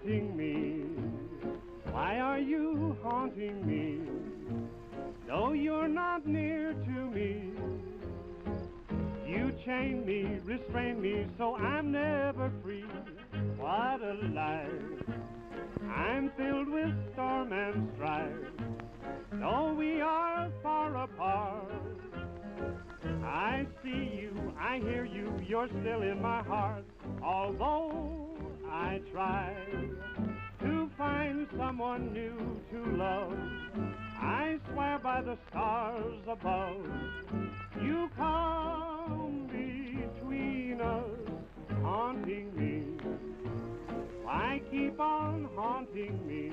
haunting me? Why are you haunting me? Though you're not near to me, you chain me, restrain me, so I'm never free. What a life! I'm filled with storm and strife. Though we are far apart, I see you, I hear you, you're still in my heart. Although I try to find someone new to love, I swear by the stars above, you come between us, haunting me. Why keep on haunting me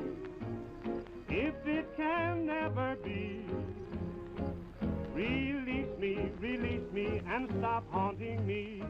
if it can never be? Release me, and stop haunting me.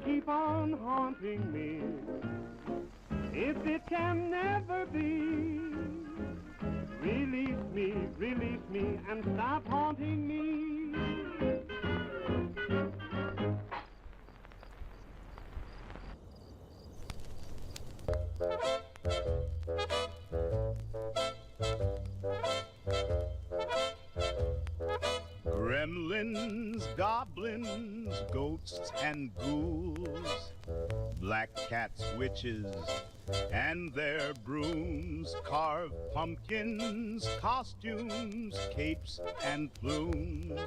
Keep on haunting me if it can never be. Release me, and stop haunting me. Gremlins, goblins, ghosts and ghouls, black cats, witches, and their brooms, carved pumpkins, costumes, capes and plumes,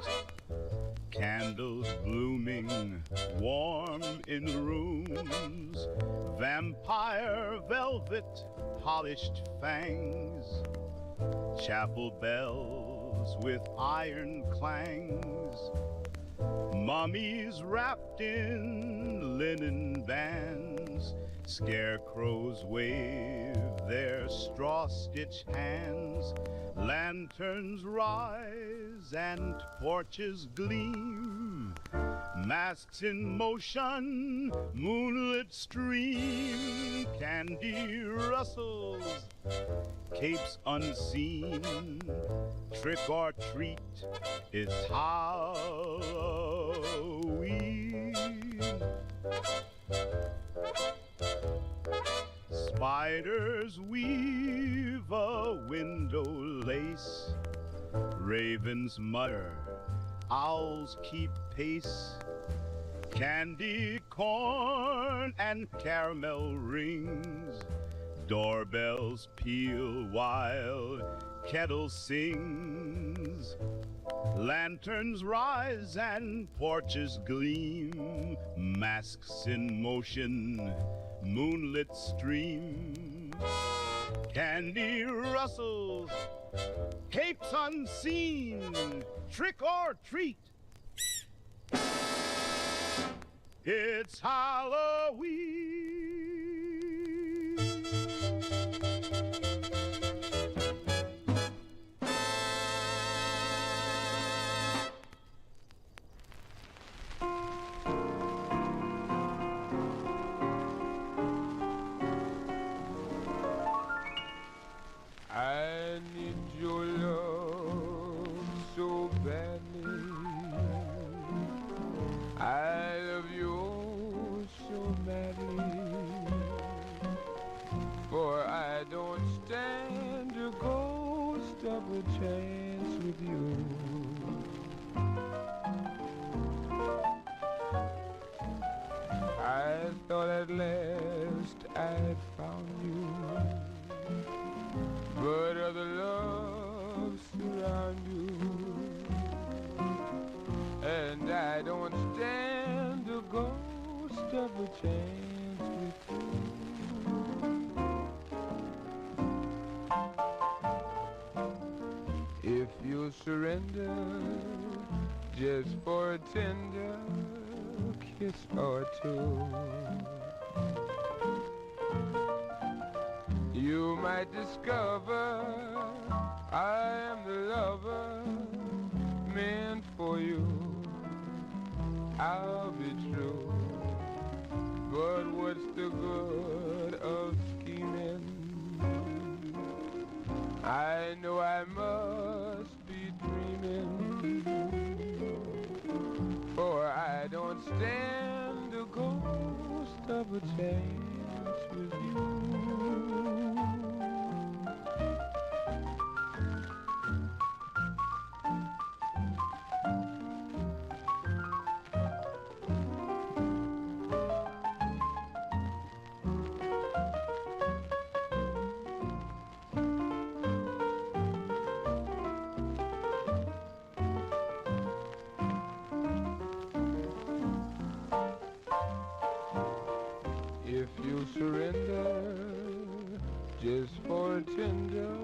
candles blooming warm in rooms, vampire velvet, polished fangs, chapel bells with iron clangs, mummies wrapped in linen bands, scarecrows wave their straw-stitched hands, lanterns rise and torches gleam, masks in motion, moonlit stream, candy rustles, capes unseen, trick or treat, it's Halloween. Spiders weave a window lace, ravens mutter, owls keep pace, candy corn and caramel rings, doorbells peal while kettle sings, lanterns rise and porches gleam, masks in motion, moonlit stream, candy rustles, capes unseen, trick or treat, it's Halloween. I need your love so badly. I love you so madly. For I don't stand a ghost of a chance with you. I thought at last I'd found you, but other loves surround you, and I don't stand a ghost of a chance with you. surrender just for a tender kiss or two, you might discover I am the lover meant for you. I'll be true, but what's the good of scheming? I know I must be dreaming, for I don't stand a ghost of a chance with you. If you surrender just for a tender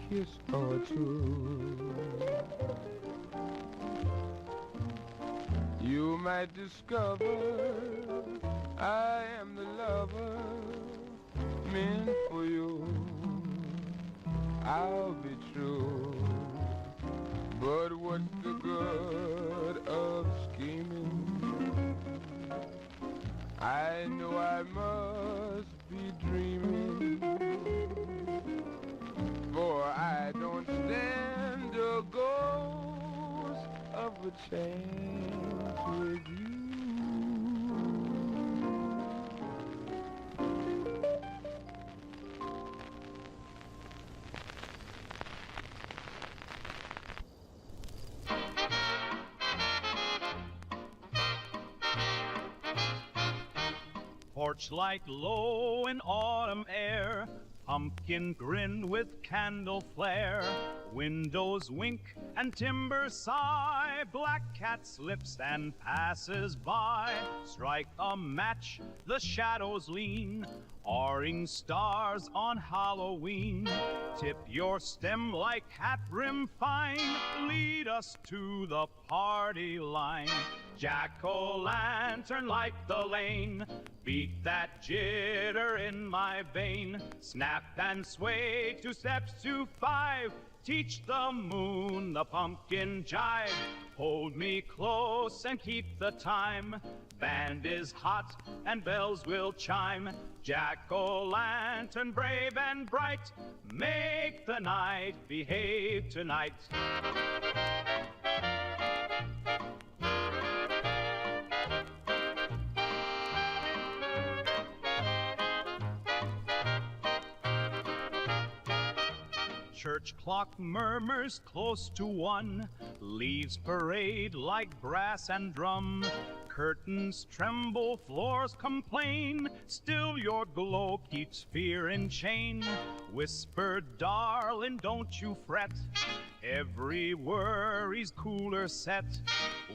kiss or two, you might discover I am the lover meant for you. I'll be true, but what's the good of scheming? I know I must be dreaming, for I don't stand a ghost of a chance with you. Porch light low in autumn air, pumpkin grin with candle flare, windows wink and timbers sigh, black cat slips and passes by. Strike a match, the shadows lean, orange stars on Halloween. Tip your stem like hat rim fine, lead us to the party line. Jack-o'-lantern light the lane, beat that jitter in my vein. Snap and sway 2 steps to 5, teach the moon the pumpkin jive. Hold me close and keep the time, band is hot and bells will chime. Jack-o'-lantern brave and bright, make the night behave tonight. Church clock murmurs close to 1, leaves parade like brass and drum. Curtains tremble, floors complain, still your glow keeps fear in chain. Whisper, darling, don't you fret, every worry's cooler set.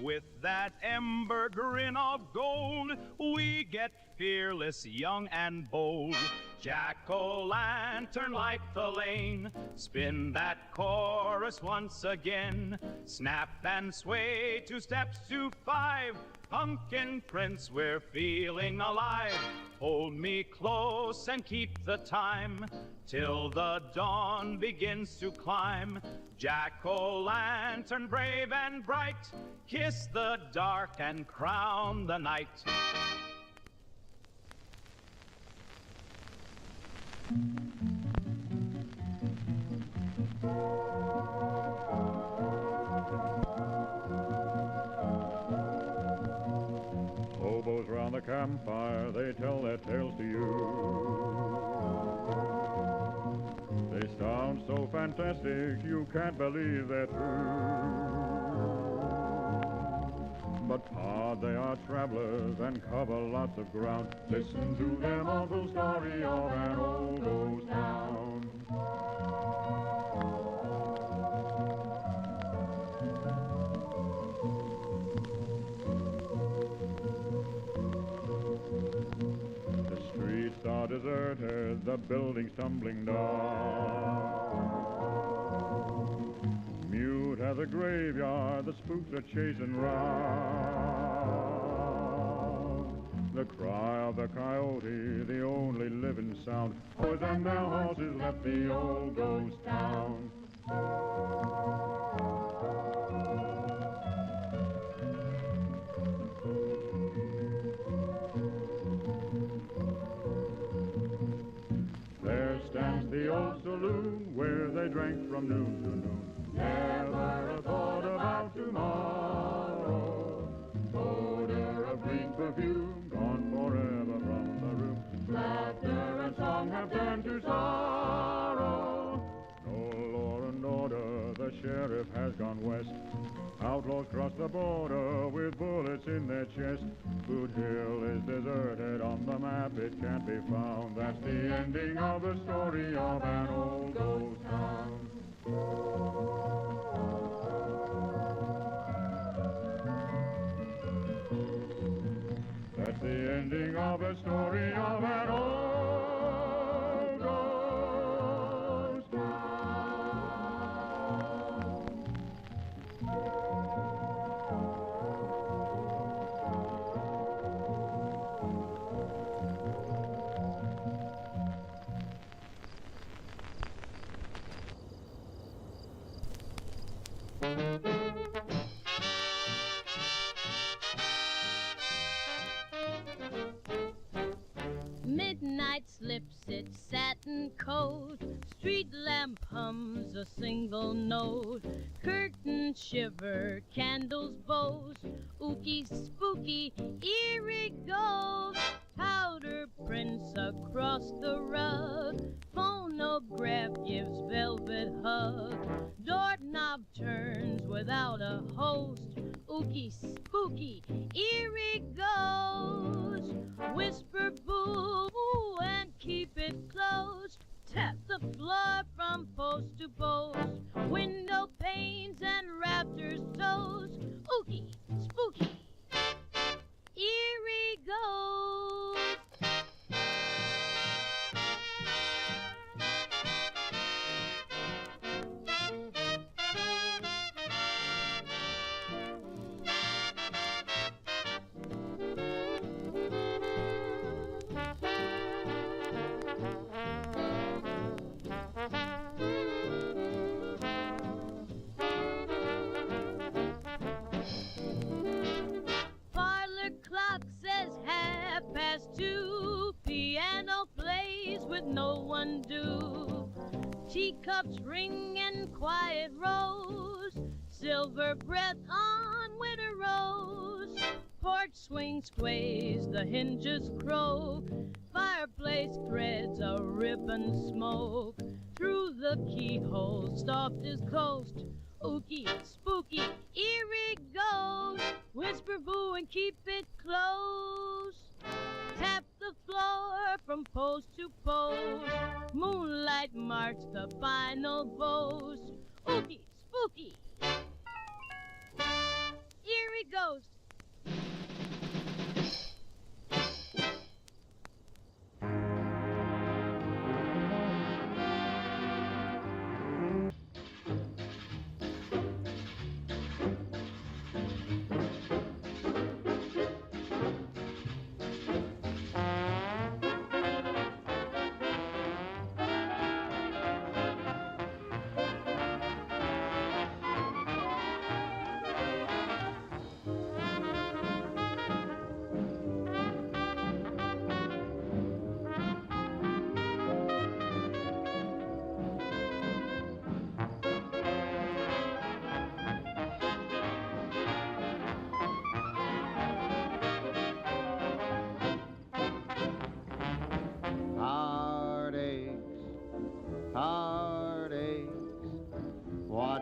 With that ember grin of gold, we get fearless, young and bold. Jack-o'-lantern light the lane, spin that chorus once again. Snap and sway 2 steps to 5, pumpkin prince, we're feeling alive. Hold me close and keep the time, till the dawn begins to climb. Jack-o'-lantern brave and bright, kiss the dark and crown the night. Hobos round the campfire, they tell their tales to you. They sound so fantastic, you can't believe they're true. But Pod, they are travelers and cover lots of ground. Listen to their awful story of an old ghost town. The streets are deserted, the buildings tumbling down. Mute at the graveyard, the spooks are chasing round. The cry of the coyote, the only living sound. Boys and their horses left the old ghost town. There stands the old saloon where they drank from noon to noon. Never a thought about tomorrow. Odor of green perfume gone forever from the room. Laughter and song have turned to sorrow. No law and order, the sheriff has gone west. Outlaws cross the border with bullets in their chest. Boot Hill is deserted, on the map it can't be found. That's the ending of the story of an old ghost town. That's the ending of the story of an old ghost town. Midnight slips its satin coat, street lamp hums a single note, curtains shiver, candles boast, ooky spooky, eerie ghost, powder prints across the rug, phonograph gives velvet hug, doorknob turns without a host, ooky spooky, eerie ghost, whisper boo and keep it closed, tap the floor from post to post, window panes and rafters toast, ooky spooky, eerie ghost. No one do. Teacups ring and quiet rose, silver breath on winter rose. Porch swing sways, the hinges croak, fireplace threads a ribbon smoke. Through the keyhole, soft as coast, ooky, spooky, eerie ghost. Whisper boo and keep it close. Tap the floor from post to post. Moonlight marks the final boast. Ooky, spooky, eerie ghost.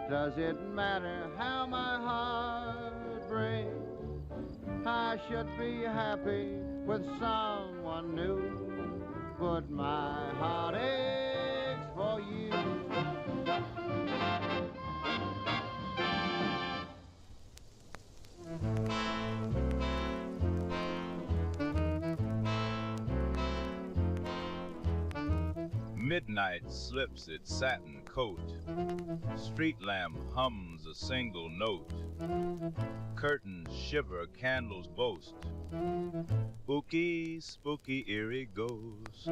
Does it matter how my heart breaks? I should be happy with someone new, but my heart aches for you. Midnight slips its satin coat. Street lamp hums a single note. Curtains shiver, candles boast. Spooky, spooky, eerie ghost.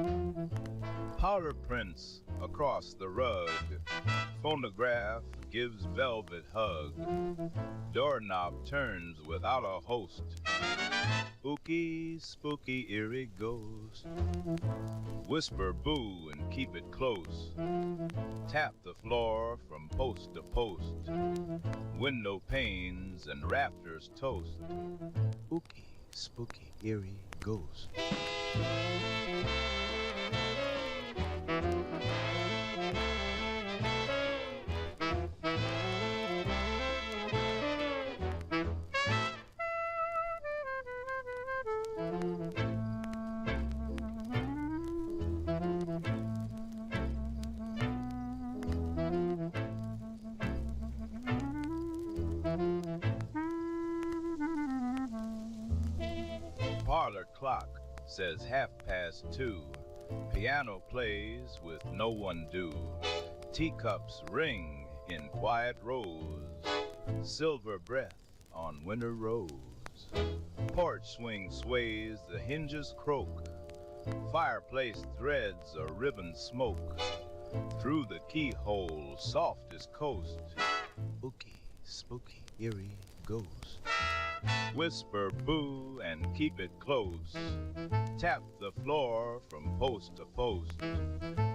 Powder prints across the rug. Phonograph gives velvet hug. Doorknob turns without a host. Spooky, spooky, eerie ghost. Whisper boo and keep it close. Tap the floor from post to post. Window panes and rafters toast. Spooky, spooky, eerie ghost. Parlor clock says 2:30. Piano plays with no one due. Teacups ring in quiet rows. Silver breath on winter rose. Porch swing sways, the hinges croak. Fireplace threads a ribbon smoke. Through the keyhole, soft as coast. Spooky, spooky, eerie ghost. Whisper boo and keep it close. Tap the floor from post to post.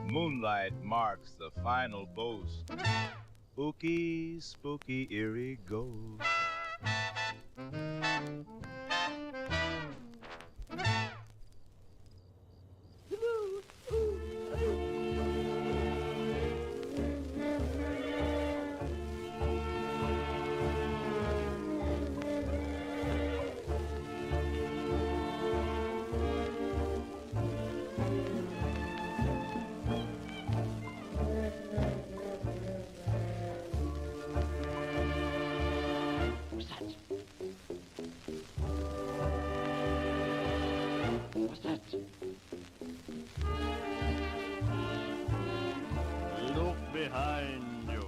Moonlight marks the final boast. Spooky, spooky, eerie ghost. What's that? Look behind you.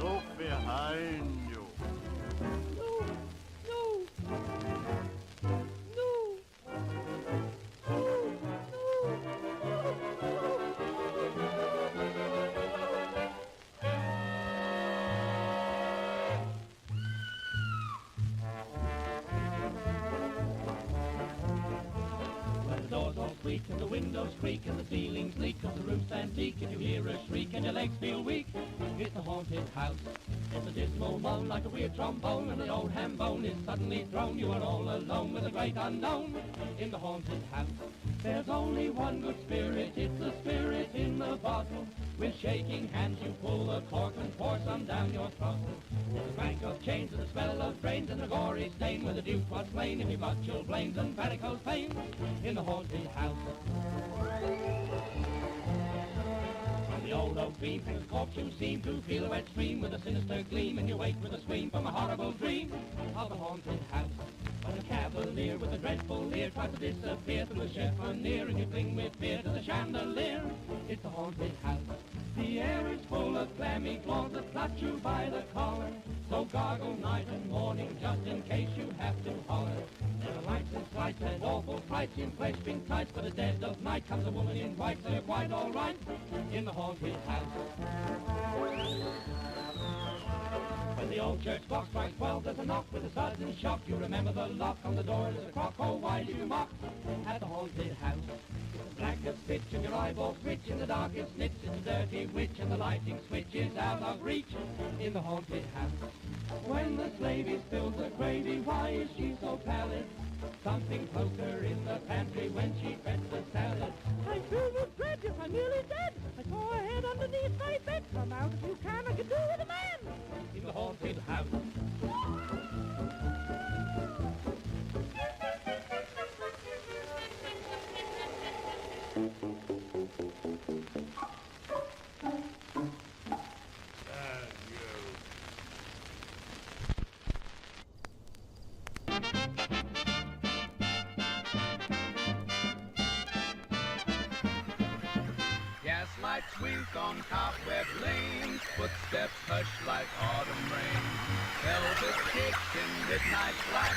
Look behind you. Squeak and the windows creak and the ceilings leak and the roof's antique and you hear a shriek and your legs feel weak. It's the haunted house. It's a dismal moan like a weird trombone and the old ham bone is suddenly thrown. You are all alone with the great unknown in the haunted house. There's only one good spirit, it's the spirit in the bottle. With shaking hands you pull the cork and pour some down your throttle. There's a crank of chains and the smell of brains and a gory stain where the duke was slain. If you've got chilblains and varicose veins in the haunted house. From the old oak beam hangs a corpse you seem to feel a wet stream with a sinister gleam, and you wake with a scream from a horrible dream of the haunted house. But a cavalier with a dreadful leer tries to disappear through a chiffonier, and you cling with fear to the chandelier. It's the haunted house. The air is full of clammy claws that clutch you by the collar. So gargle night and morning just in case you have to holler. There are lights and slights and awful frights in flesh being tights. But at dead of night comes a woman in white, so you're quite all right in the haunted house. When the old church clock strikes 12, there's a knock with a sudden shock. You remember the lock on the door, there's a crock, oh why do you mock at the haunted house? Black as pitch and your eyeballs twitch in the darkest niche. It's a dirty witch and the lighting switch is out of reach in the haunted house. When the slavey spills the gravy, why is she so pallid? Something poked her in the pantry when she fed the salad. I feel with dread, yes, I'm nearly dead. I saw a head underneath my bed. Come out if you can, I can do with a man. In the haunted house. Lights wink on cobweb lanes, footsteps hush like autumn rain. Velvet kicks in midnight black,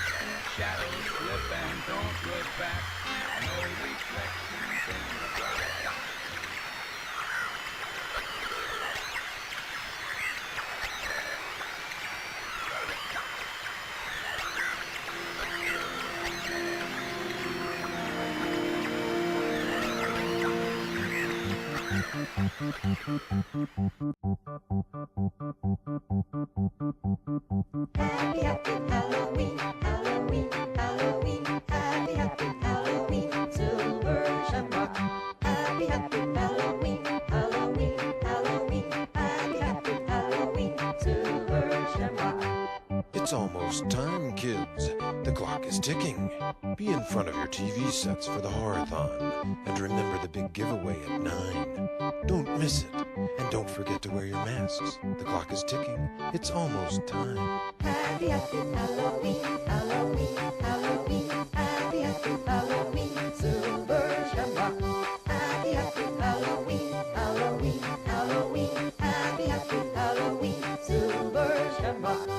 shadows slip and don't look back. No reflections in the black. Happy, happy Halloween, Halloween, Halloween. Happy, happy Halloween, silver shamrock. Happy, happy Halloween, Halloween, Halloween. Happy, happy Halloween, silver shamrock. It's almost time, kids. The clock is ticking. Be in front of your TV sets for the Horathon. And remember the big giveaway at 9. Don't miss it. And don't forget to wear your masks. The clock is ticking. It's almost time. Happy, happy Halloween, Halloween, Halloween. Happy, happy Halloween, silver shamrock. Happy, happy Halloween, Halloween, Halloween. Happy, happy Halloween, silver shamrock.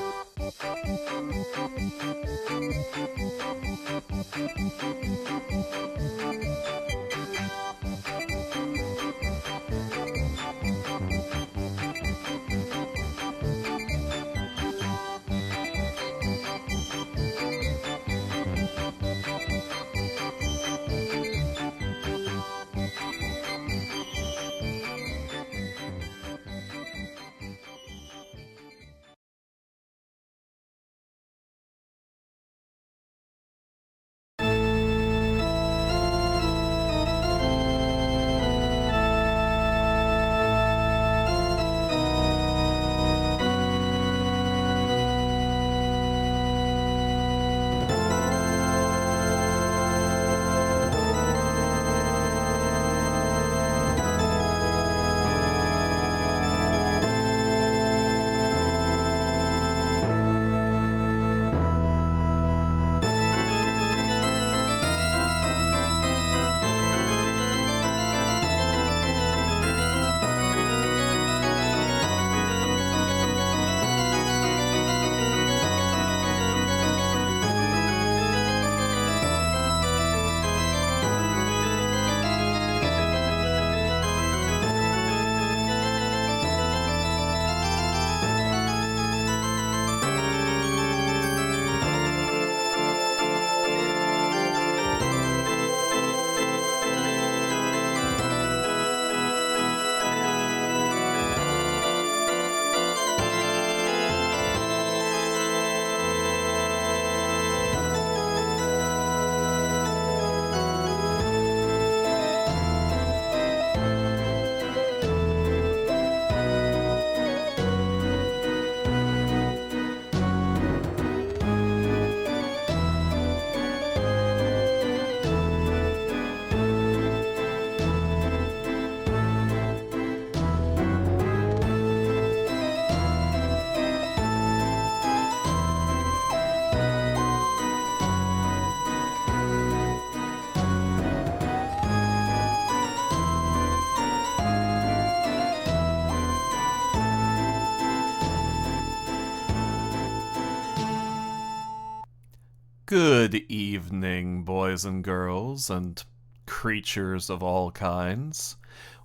Good evening, boys and girls, and creatures of all kinds.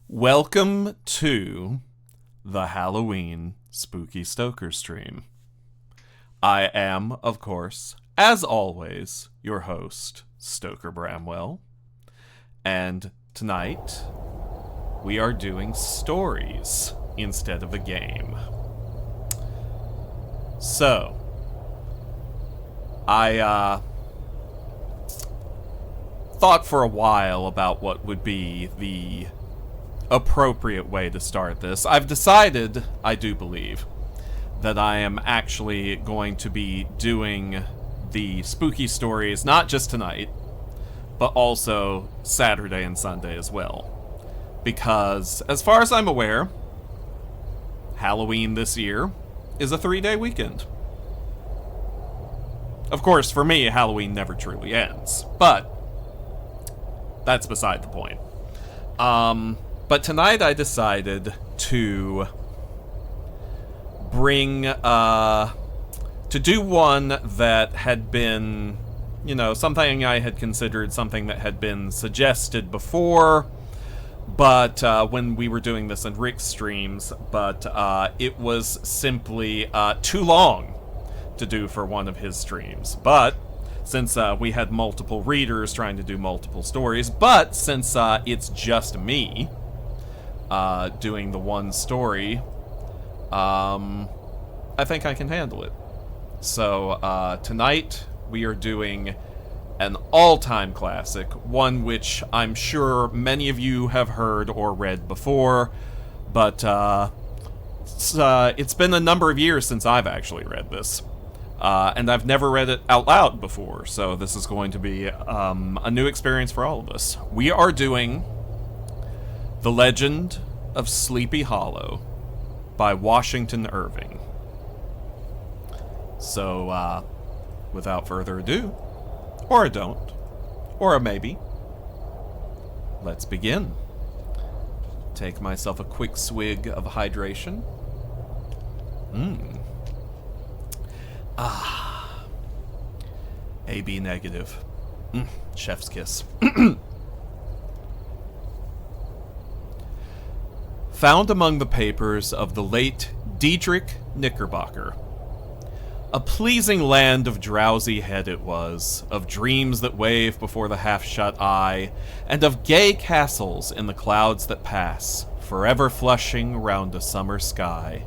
Welcome to the Halloween Spooky Stoker stream. I am, of course, as always, your host, Stoker Bramwell. And tonight, we are doing stories instead of a game. So, I thought for a while about what would be the appropriate way to start this. I've decided, I do believe, that I am actually going to be doing the spooky stories not just tonight, but also Saturday and Sunday as well. Because, as far as I'm aware, Halloween this year is a 3-day weekend. Of course, for me, Halloween never truly ends, but that's beside the point. But tonight I decided to bring, to do one that had been, you know, something I had considered, something that had been suggested before, but when we were doing this in Rick's streams, but it was simply too long to do for one of his streams. But since we had multiple readers trying to do multiple stories, but since it's just me doing the one story, I think I can handle it. So tonight we are doing an all-time classic, one which I'm sure many of you have heard or read before, but it's been a number of years since I've actually read this. And I've never read it out loud before, so this is going to be a new experience for all of us. We are doing The Legend of Sleepy Hollow by Washington Irving. So, without further ado, or a don't, or a maybe, let's begin. Take myself a quick swig of hydration. AB negative. Chef's kiss. Found among the papers of the late Diedrich Knickerbocker. A pleasing land of drowsy head it was, of dreams that wave before the half-shut eye, and of gay castles in the clouds that pass, forever flushing round a summer sky.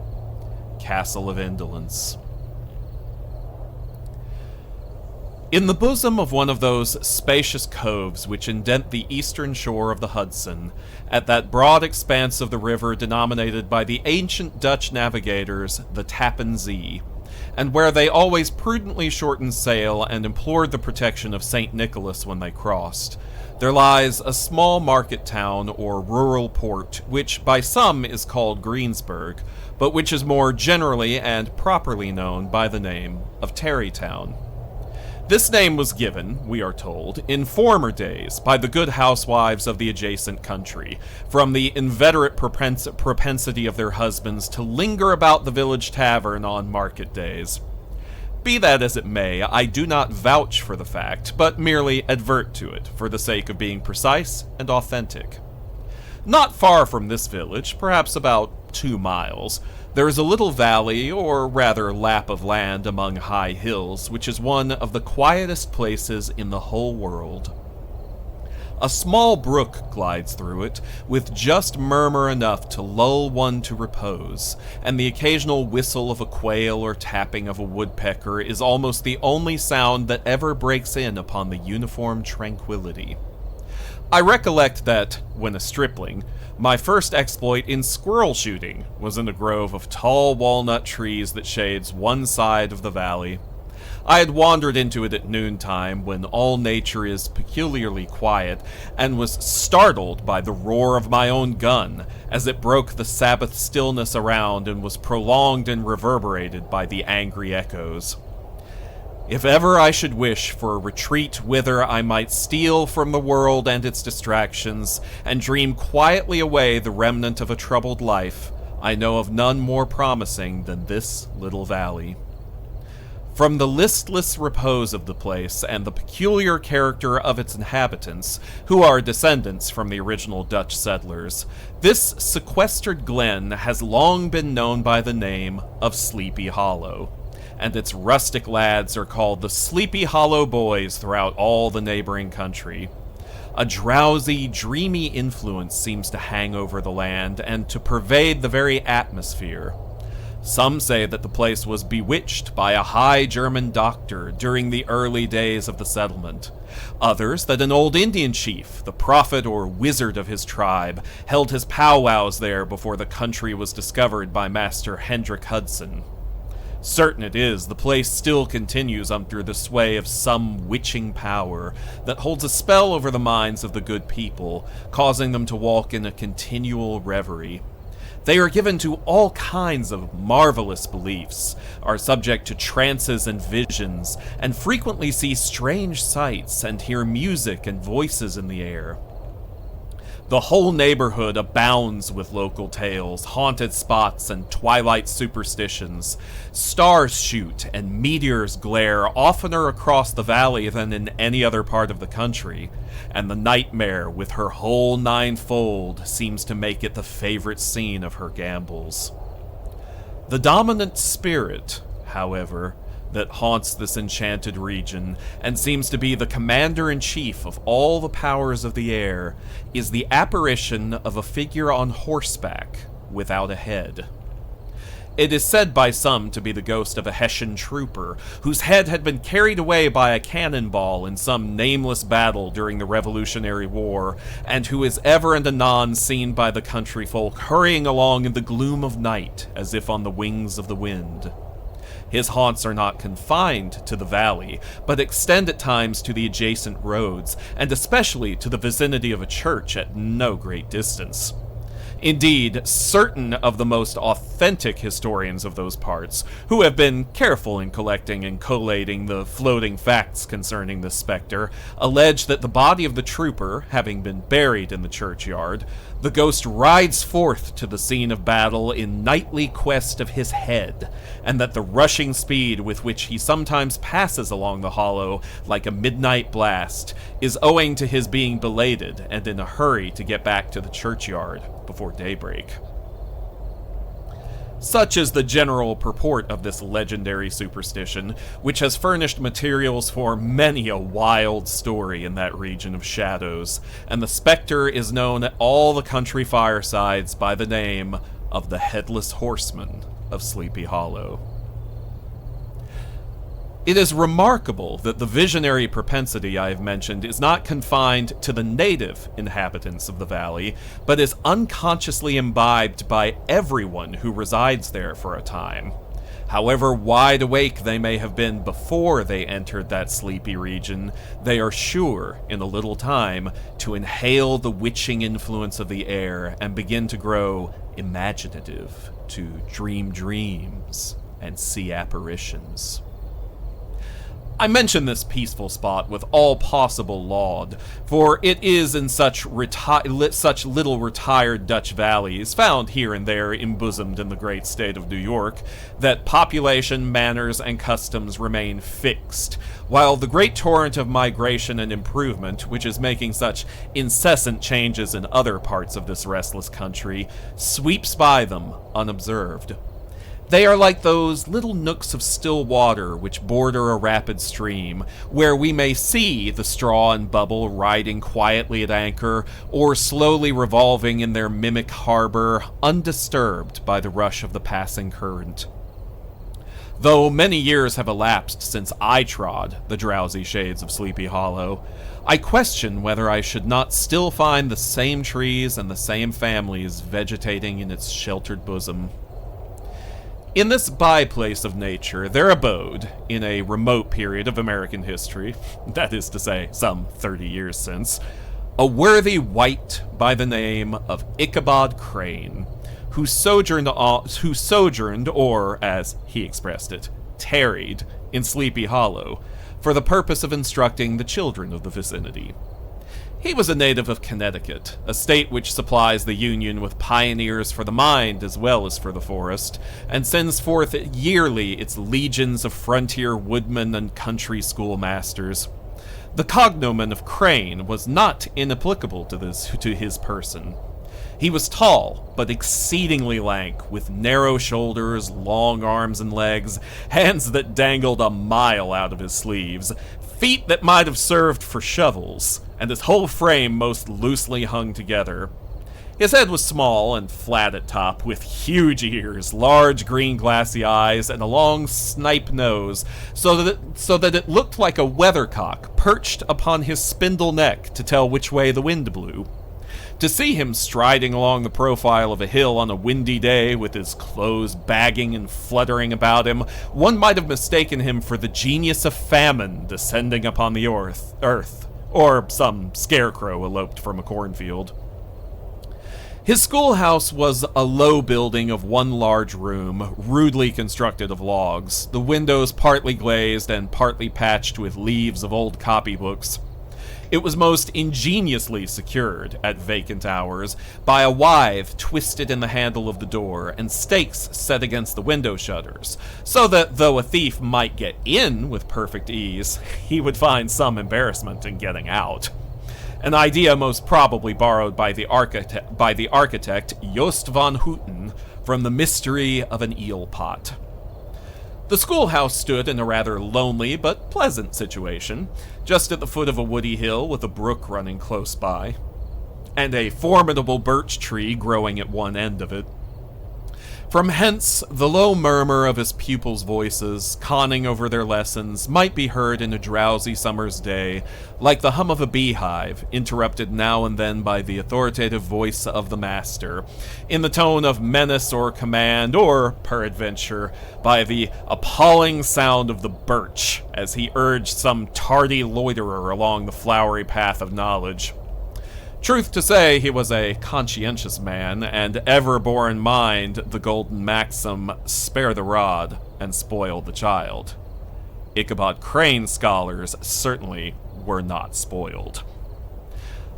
Castle of Indolence. In the bosom of one of those spacious coves which indent the eastern shore of the Hudson, at that broad expanse of the river denominated by the ancient Dutch navigators the Tappan Zee, and where they always prudently shortened sail and implored the protection of St. Nicholas when they crossed, there lies a small market town or rural port, which by some is called Greensburg, but which is more generally and properly known by the name of Tarrytown. This name was given, we are told, in former days by the good housewives of the adjacent country, from the inveterate propensity of their husbands to linger about the village tavern on market days. Be that as it may, I do not vouch for the fact, but merely advert to it, for the sake of being precise and authentic. Not far from this village, perhaps about 2 miles, there is a little valley, or rather lap of land among high hills, which is one of the quietest places in the whole world. A small brook glides through it, with just murmur enough to lull one to repose, and the occasional whistle of a quail or tapping of a woodpecker is almost the only sound that ever breaks in upon the uniform tranquility. I recollect that, when a stripling, my first exploit in squirrel shooting was in a grove of tall walnut trees that shades one side of the valley. I had wandered into it at noontime, when all nature is peculiarly quiet, and was startled by the roar of my own gun, as it broke the Sabbath stillness around and was prolonged and reverberated by the angry echoes. If ever I should wish for a retreat whither I might steal from the world and its distractions, and dream quietly away the remnant of a troubled life, I know of none more promising than this little valley. From the listless repose of the place and the peculiar character of its inhabitants, who are descendants from the original Dutch settlers, this sequestered glen has long been known by the name of Sleepy Hollow, and its rustic lads are called the Sleepy Hollow Boys throughout all the neighboring country. A drowsy, dreamy influence seems to hang over the land and to pervade the very atmosphere. Some say that the place was bewitched by a high German doctor during the early days of the settlement. Others that an old Indian chief, the prophet or wizard of his tribe, held his powwows there before the country was discovered by Master Hendrik Hudson. Certain it is, the place still continues under the sway of some witching power that holds a spell over the minds of the good people, causing them to walk in a continual reverie. They are given to all kinds of marvelous beliefs, are subject to trances and visions, and frequently see strange sights and hear music and voices in the air. The whole neighborhood abounds with local tales, haunted spots, and twilight superstitions. Stars shoot and meteors glare oftener across the valley than in any other part of the country, and the nightmare with her whole ninefold seems to make it the favorite scene of her gambols. The dominant spirit, however, that haunts this enchanted region, and seems to be the commander-in-chief of all the powers of the air, is the apparition of a figure on horseback without a head. It is said by some to be the ghost of a Hessian trooper, whose head had been carried away by a cannonball in some nameless battle during the Revolutionary War, and who is ever and anon seen by the country folk hurrying along in the gloom of night as if on the wings of the wind. His haunts are not confined to the valley, but extend at times to the adjacent roads, and especially to the vicinity of a church at no great distance. Indeed, certain of the most authentic historians of those parts, who have been careful in collecting and collating the floating facts concerning this specter, allege that the body of the trooper, having been buried in the churchyard, the ghost rides forth to the scene of battle in nightly quest of his head, and that the rushing speed with which he sometimes passes along the hollow like a midnight blast is owing to his being belated and in a hurry to get back to the churchyard before daybreak. Such is the general purport of this legendary superstition, which has furnished materials for many a wild story in that region of shadows, and the specter is known at all the country firesides by the name of the Headless Horseman of Sleepy Hollow. It is remarkable that the visionary propensity I have mentioned is not confined to the native inhabitants of the valley, but is unconsciously imbibed by everyone who resides there for a time. However wide awake they may have been before they entered that sleepy region, they are sure, in a little time, to inhale the witching influence of the air and begin to grow imaginative, to dream dreams and see apparitions. I mention this peaceful spot with all possible laud, for it is in such little retired Dutch valleys, found here and there embosomed in the great state of New York, that population, manners, and customs remain fixed, while the great torrent of migration and improvement, which is making such incessant changes in other parts of this restless country, sweeps by them unobserved. They are like those little nooks of still water which border a rapid stream, where we may see the straw and bubble riding quietly at anchor, or slowly revolving in their mimic harbor, undisturbed by the rush of the passing current. Though many years have elapsed since I trod the drowsy shades of Sleepy Hollow, I question whether I should not still find the same trees and the same families vegetating in its sheltered bosom. In this byplace of nature, there abode, in a remote period of American history, that is to say, some 30 years since, a worthy wight by the name of Ichabod Crane, who sojourned, or, as he expressed it, tarried, in Sleepy Hollow, for the purpose of instructing the children of the vicinity. He was a native of Connecticut, a state which supplies the Union with pioneers for the mind as well as for the forest, and sends forth yearly its legions of frontier woodmen and country schoolmasters. The cognomen of Crane was not inapplicable to his person. He was tall, but exceedingly lank, with narrow shoulders, long arms and legs, hands that dangled a mile out of his sleeves, feet that might have served for shovels, and his whole frame most loosely hung together. His head was small and flat at top, with huge ears, large green glassy eyes, and a long snipe nose, so that it looked like a weathercock perched upon his spindle neck to tell which way the wind blew. To see him striding along the profile of a hill on a windy day with his clothes bagging and fluttering about him, one might have mistaken him for the genius of famine descending upon the earth, or some scarecrow eloped from a cornfield. His schoolhouse was a low building of one large room, rudely constructed of logs, the windows partly glazed and partly patched with leaves of old copybooks. It was most ingeniously secured at vacant hours by a withe twisted in the handle of the door and stakes set against the window shutters, so that though a thief might get in with perfect ease, he would find some embarrassment in getting out. An idea most probably borrowed by the architect Jost van Houten from The Mystery of an Eel Pot. The schoolhouse stood in a rather lonely but pleasant situation, just at the foot of a woody hill with a brook running close by, and a formidable birch tree growing at one end of it. From hence, the low murmur of his pupils' voices, conning over their lessons, might be heard in a drowsy summer's day, like the hum of a beehive, interrupted now and then by the authoritative voice of the master, in the tone of menace or command, or, peradventure, by the appalling sound of the birch, as he urged some tardy loiterer along the flowery path of knowledge. Truth to say, he was a conscientious man, and ever bore in mind the golden maxim, spare the rod and spoil the child. Ichabod Crane scholars certainly were not spoiled.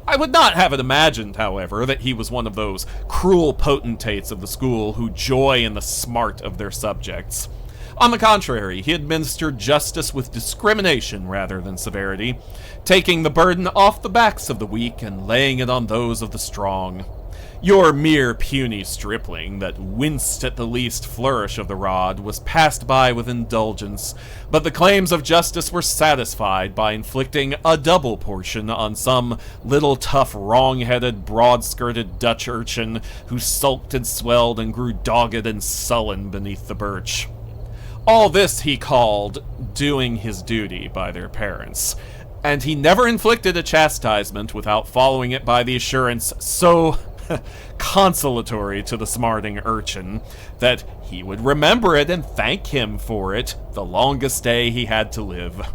I would not have it imagined, however, that he was one of those cruel potentates of the school who joy in the smart of their subjects. On the contrary, he administered justice with discrimination rather than severity, taking the burden off the backs of the weak and laying it on those of the strong. Your mere puny stripling that winced at the least flourish of the rod was passed by with indulgence, but the claims of justice were satisfied by inflicting a double portion on some little tough, wrong-headed, broad-skirted Dutch urchin who sulked and swelled and grew dogged and sullen beneath the birch. All this he called doing his duty by their parents, and he never inflicted a chastisement without following it by the assurance so consolatory to the smarting urchin that he would remember it and thank him for it the longest day he had to live.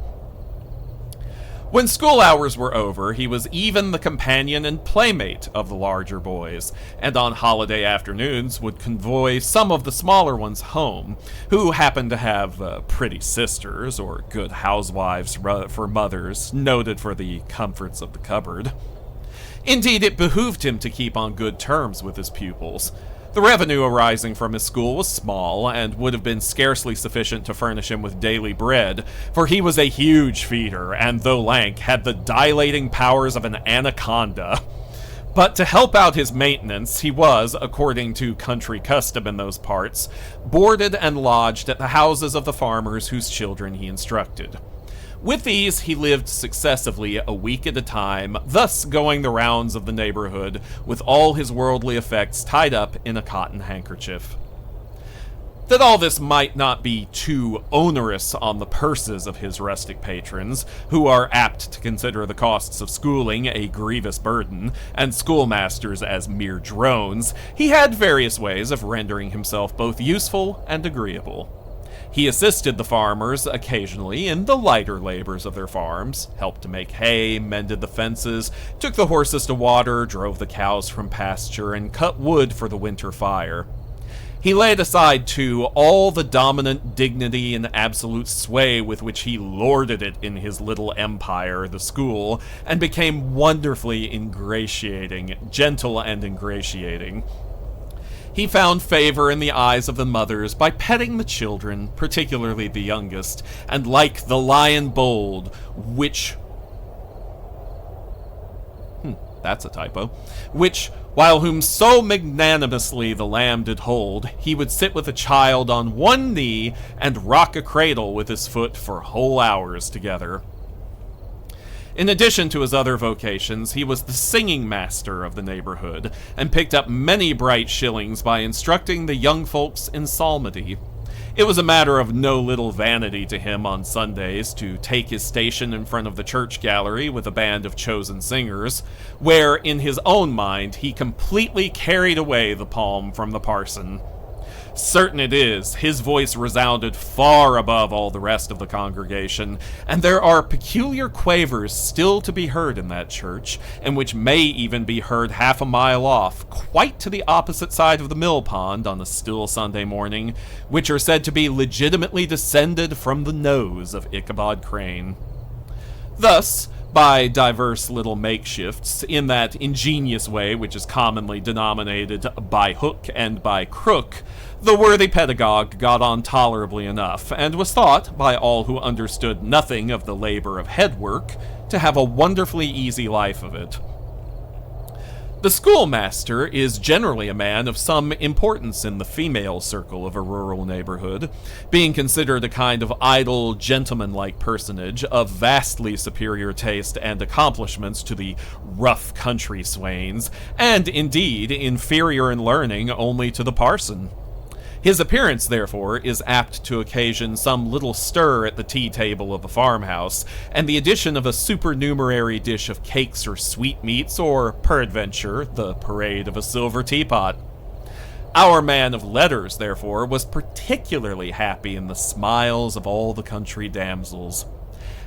When school hours were over, he was even the companion and playmate of the larger boys, and on holiday afternoons would convoy some of the smaller ones home, who happened to have pretty sisters or good housewives for mothers, noted for the comforts of the cupboard. Indeed, it behooved him to keep on good terms with his pupils. The revenue arising from his school was small, and would have been scarcely sufficient to furnish him with daily bread, for he was a huge feeder, and though lank, had the dilating powers of an anaconda. But to help out his maintenance, he was, according to country custom in those parts, boarded and lodged at the houses of the farmers whose children he instructed. With these, he lived successively a week at a time, thus going the rounds of the neighborhood with all his worldly effects tied up in a cotton handkerchief. That all this might not be too onerous on the purses of his rustic patrons, who are apt to consider the costs of schooling a grievous burden, and schoolmasters as mere drones, he had various ways of rendering himself both useful and agreeable. He assisted the farmers occasionally in the lighter labors of their farms, helped to make hay, mended the fences, took the horses to water, drove the cows from pasture, and cut wood for the winter fire. He laid aside, too, all the dominant dignity and absolute sway with which he lorded it in his little empire, the school, and became wonderfully ingratiating, gentle and ingratiating. He found favor in the eyes of the mothers by petting the children, particularly the youngest, and like the lion bold, that's a typo, while whom so magnanimously the lamb did hold, he would sit with a child on one knee and rock a cradle with his foot for whole hours together. In addition to his other vocations, he was the singing master of the neighborhood, and picked up many bright shillings by instructing the young folks in psalmody. It was a matter of no little vanity to him on Sundays to take his station in front of the church gallery with a band of chosen singers, where, in his own mind, he completely carried away the palm from the parson. Certain it is, his voice resounded far above all the rest of the congregation, and there are peculiar quavers still to be heard in that church, and which may even be heard half a mile off, quite to the opposite side of the mill pond on a still Sunday morning, which are said to be legitimately descended from the nose of Ichabod Crane. Thus, by diverse little makeshifts, in that ingenious way which is commonly denominated by hook and by crook, the worthy pedagogue got on tolerably enough, and was thought, by all who understood nothing of the labor of head work, to have a wonderfully easy life of it. The schoolmaster is generally a man of some importance in the female circle of a rural neighborhood, being considered a kind of idle, gentleman-like personage of vastly superior taste and accomplishments to the rough country swains, and indeed inferior in learning only to the parson. His appearance, therefore, is apt to occasion some little stir at the tea-table of a farmhouse, and the addition of a supernumerary dish of cakes or sweetmeats, or, peradventure, the parade of a silver teapot. Our man of letters, therefore, was particularly happy in the smiles of all the country damsels.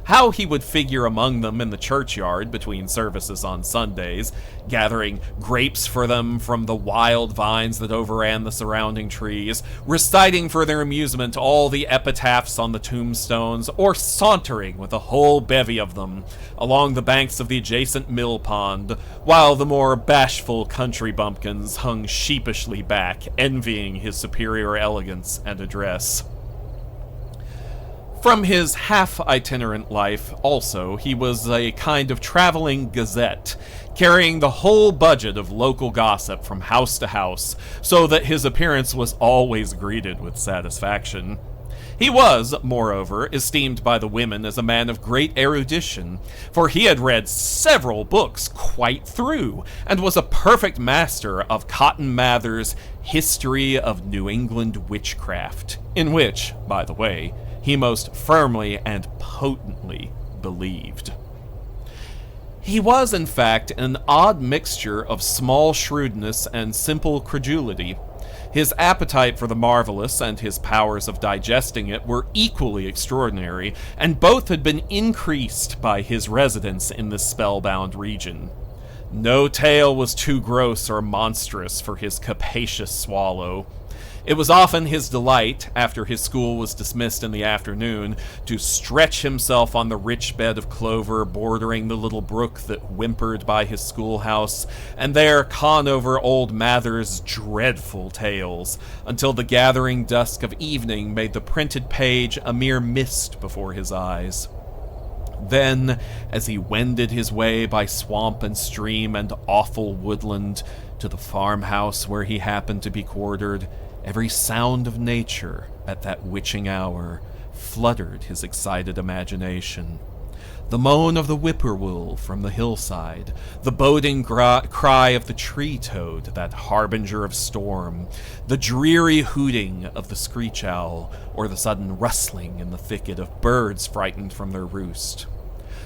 How he would figure among them in the churchyard between services on Sundays, gathering grapes for them from the wild vines that overran the surrounding trees, reciting for their amusement all the epitaphs on the tombstones, or sauntering with a whole bevy of them along the banks of the adjacent mill pond, while the more bashful country bumpkins hung sheepishly back, envying his superior elegance and address. From his half-itinerant life, also, he was a kind of traveling gazette, carrying the whole budget of local gossip from house to house, so that his appearance was always greeted with satisfaction. He was, moreover, esteemed by the women as a man of great erudition, for he had read several books quite through, and was a perfect master of Cotton Mather's History of New England Witchcraft, in which, by the way, he most firmly and potently believed. He was, in fact, an odd mixture of small shrewdness and simple credulity. His appetite for the marvelous and his powers of digesting it were equally extraordinary, and both had been increased by his residence in this spellbound region. No tale was too gross or monstrous for his capacious swallow. It was often his delight, after his school was dismissed in the afternoon, to stretch himself on the rich bed of clover bordering the little brook that whimpered by his schoolhouse, and there con over old Mather's dreadful tales, until the gathering dusk of evening made the printed page a mere mist before his eyes. Then, as he wended his way by swamp and stream and awful woodland to the farmhouse where he happened to be quartered, every sound of nature at that witching hour fluttered his excited imagination. The moan of the whippoorwill from the hillside, the boding cry of the tree-toad, that harbinger of storm, the dreary hooting of the screech-owl, or the sudden rustling in the thicket of birds frightened from their roost.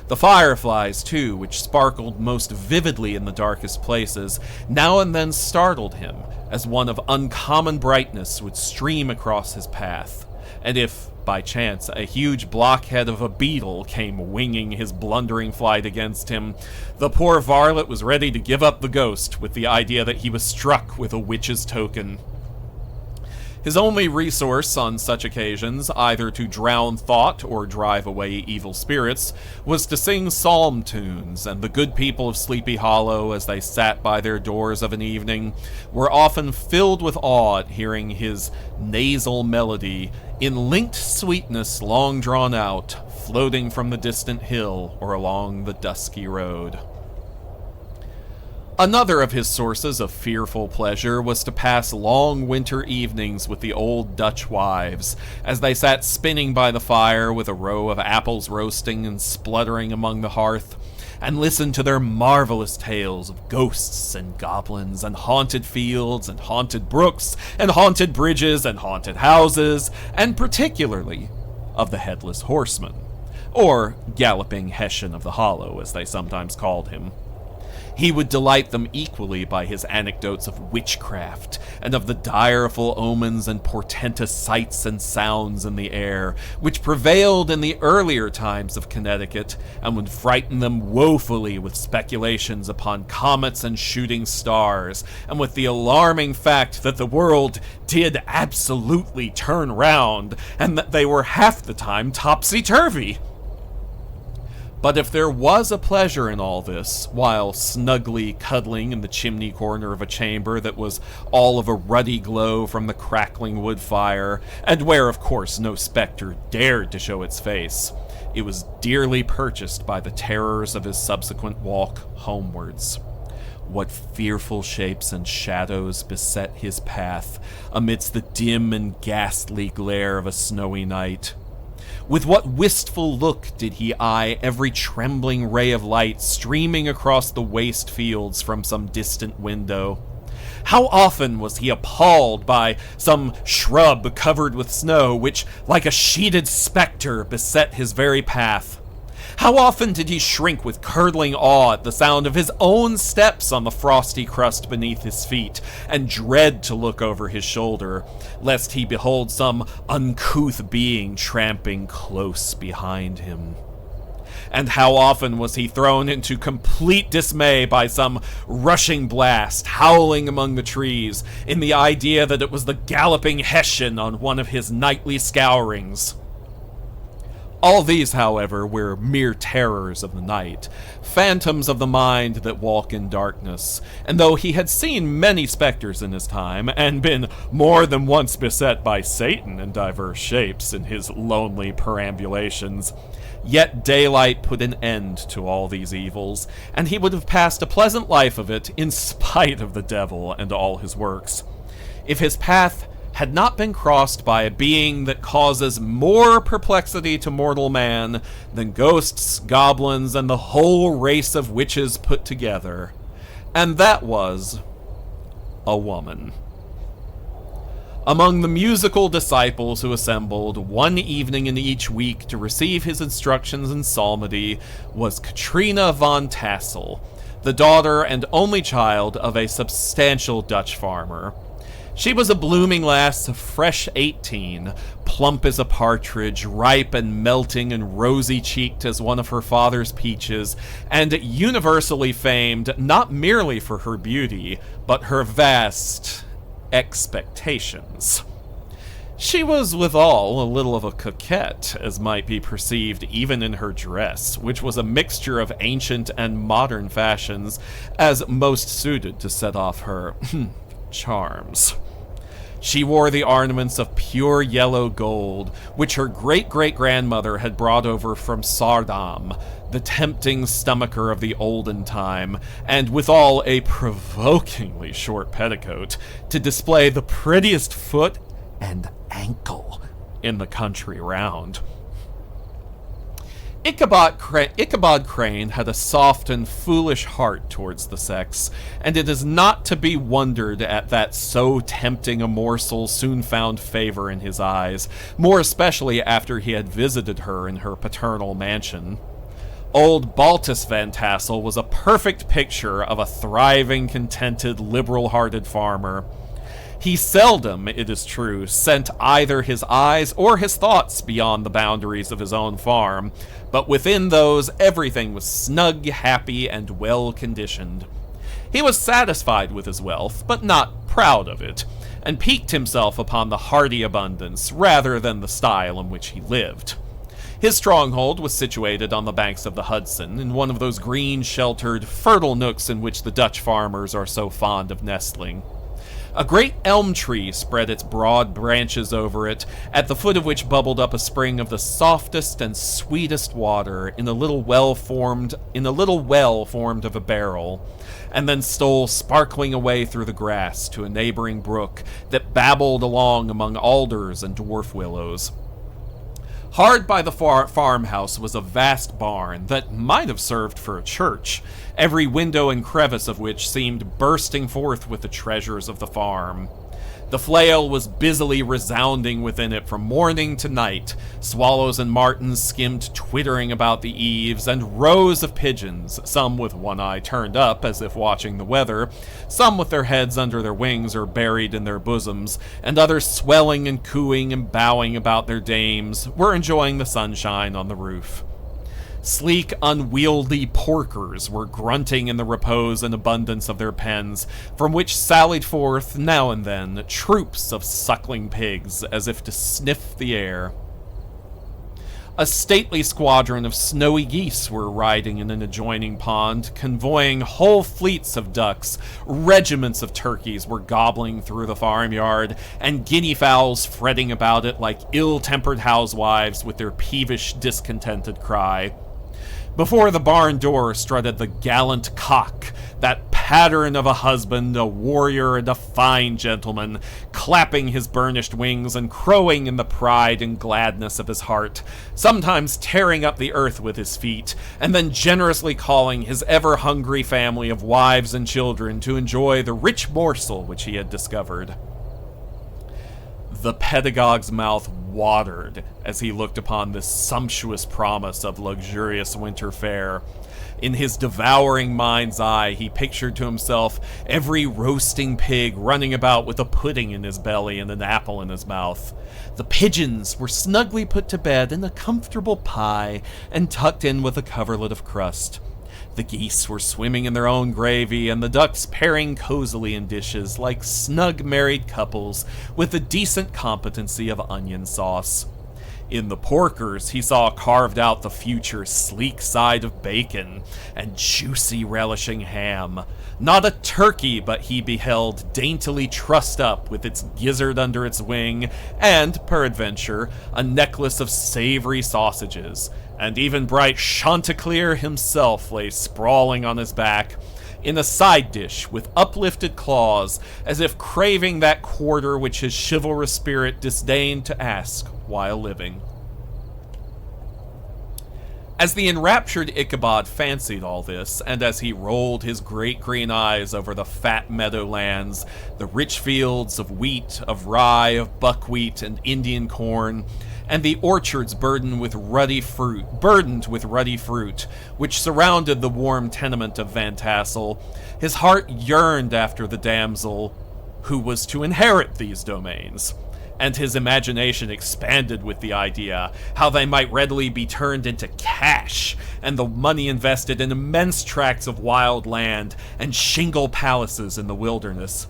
The fireflies, too, which sparkled most vividly in the darkest places, now and then startled him, as one of uncommon brightness would stream across his path, and if, by chance, a huge blockhead of a beetle came winging his blundering flight against him, the poor varlet was ready to give up the ghost with the idea that he was struck with a witch's token. His only resource on such occasions, either to drown thought or drive away evil spirits, was to sing psalm tunes, and the good people of Sleepy Hollow, as they sat by their doors of an evening, were often filled with awe at hearing his nasal melody, in linked sweetness long drawn out, floating from the distant hill or along the dusky road. Another of his sources of fearful pleasure was to pass long winter evenings with the old Dutch wives, as they sat spinning by the fire with a row of apples roasting and spluttering among the hearth, and listened to their marvelous tales of ghosts and goblins and haunted fields and haunted brooks and haunted bridges and haunted houses, and particularly of the Headless Horseman, or Galloping Hessian of the Hollow, as they sometimes called him. He would delight them equally by his anecdotes of witchcraft, and of the direful omens and portentous sights and sounds in the air, which prevailed in the earlier times of Connecticut, and would frighten them woefully with speculations upon comets and shooting stars, and with the alarming fact that the world did absolutely turn round, and that they were half the time topsy-turvy. But if there was a pleasure in all this, while snugly cuddling in the chimney corner of a chamber that was all of a ruddy glow from the crackling wood fire, and where, of course, no spectre dared to show its face, it was dearly purchased by the terrors of his subsequent walk homewards. What fearful shapes and shadows beset his path amidst the dim and ghastly glare of a snowy night! With what wistful look did he eye every trembling ray of light streaming across the waste fields from some distant window! How often was he appalled by some shrub covered with snow which, like a sheeted spectre, beset his very path! How often did he shrink with curdling awe at the sound of his own steps on the frosty crust beneath his feet, and dread to look over his shoulder, lest he behold some uncouth being tramping close behind him. And how often was he thrown into complete dismay by some rushing blast howling among the trees, in the idea that it was the galloping Hessian on one of his nightly scourings. All these, however, were mere terrors of the night, phantoms of the mind that walk in darkness, and though he had seen many spectres in his time, and been more than once beset by Satan in diverse shapes in his lonely perambulations, yet daylight put an end to all these evils, and he would have passed a pleasant life of it in spite of the devil and all his works, if his path had not been crossed by a being that causes more perplexity to mortal man than ghosts, goblins, and the whole race of witches put together, and that was a woman. Among the musical disciples who assembled one evening in each week to receive his instructions in psalmody was Katrina von Tassel, the daughter and only child of a substantial Dutch farmer. She was a blooming lass of fresh 18, plump as a partridge, ripe and melting and rosy-cheeked as one of her father's peaches, and universally famed not merely for her beauty, but her vast expectations. She was withal a little of a coquette, as might be perceived even in her dress, which was a mixture of ancient and modern fashions, as most suited to set off her charms. She wore the ornaments of pure yellow gold, which her great-great-grandmother had brought over from Saardam, the tempting stomacher of the olden time, and withal a provokingly short petticoat, to display the prettiest foot and ankle in the country round. Ichabod Crane had a soft and foolish heart towards the sex, and it is not to be wondered at that so tempting a morsel soon found favor in his eyes, more especially after he had visited her in her paternal mansion. Old Baltus Van Tassel was a perfect picture of a thriving, contented, liberal-hearted farmer. He seldom, it is true, sent either his eyes or his thoughts beyond the boundaries of his own farm, but within those everything was snug, happy, and well-conditioned. He was satisfied with his wealth, but not proud of it, and piqued himself upon the hearty abundance rather than the style in which he lived. His stronghold was situated on the banks of the Hudson, in one of those green-sheltered, fertile nooks in which the Dutch farmers are so fond of nestling. A great elm tree spread its broad branches over it, at the foot of which bubbled up a spring of the softest and sweetest water in a little well formed of a barrel, and then stole sparkling away through the grass to a neighboring brook that babbled along among alders and dwarf willows. Hard by the farmhouse was a vast barn that might have served for a church, every window and crevice of which seemed bursting forth with the treasures of the farm. The flail was busily resounding within it from morning to night. Swallows and martins skimmed twittering about the eaves, and rows of pigeons, some with one eye turned up as if watching the weather, some with their heads under their wings or buried in their bosoms, and others swelling and cooing and bowing about their dames, were enjoying the sunshine on the roof. Sleek, unwieldy porkers were grunting in the repose and abundance of their pens, from which sallied forth, now and then, troops of suckling pigs, as if to sniff the air. A stately squadron of snowy geese were riding in an adjoining pond, convoying whole fleets of ducks. Regiments of turkeys were gobbling through the farmyard, and guinea fowls fretting about it like ill-tempered housewives with their peevish, discontented cry. Before the barn door strutted the gallant cock, that pattern of a husband, a warrior, and a fine gentleman, clapping his burnished wings and crowing in the pride and gladness of his heart, sometimes tearing up the earth with his feet, and then generously calling his ever-hungry family of wives and children to enjoy the rich morsel which he had discovered. The pedagogue's mouth watered as he looked upon this sumptuous promise of luxurious winter fare. In his devouring mind's eye, he pictured to himself every roasting pig running about with a pudding in his belly and an apple in his mouth. The pigeons were snugly put to bed in a comfortable pie and tucked in with a coverlet of crust. The geese were swimming in their own gravy, and the ducks pairing cozily in dishes like snug married couples with a decent competency of onion sauce. In the porkers, he saw carved out the future sleek side of bacon and juicy relishing ham. Not a turkey but he beheld daintily trussed up with its gizzard under its wing, and, peradventure, a necklace of savory sausages. And even bright Chanticleer himself lay sprawling on his back in a side dish with uplifted claws, as if craving that quarter which his chivalrous spirit disdained to ask while living. As the enraptured Ichabod fancied all this, and as he rolled his great green eyes over the fat meadowlands, the rich fields of wheat, of rye, of buckwheat, and Indian corn, and the orchards burdened with ruddy fruit, which surrounded the warm tenement of Van Tassel, his heart yearned after the damsel who was to inherit these domains, and his imagination expanded with the idea how they might readily be turned into cash, and the money invested in immense tracts of wild land and shingle palaces in the wilderness.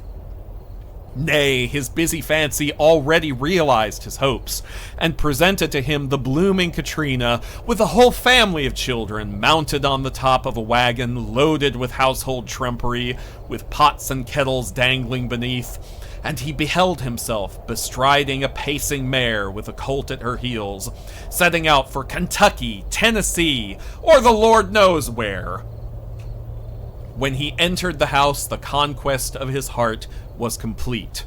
Nay, his busy fancy already realized his hopes, and presented to him the blooming Katrina with a whole family of children mounted on the top of a wagon loaded with household trumpery, with pots and kettles dangling beneath, and he beheld himself bestriding a pacing mare with a colt at her heels, setting out for Kentucky, Tennessee, or the Lord knows where. When he entered the house, the conquest of his heart was complete.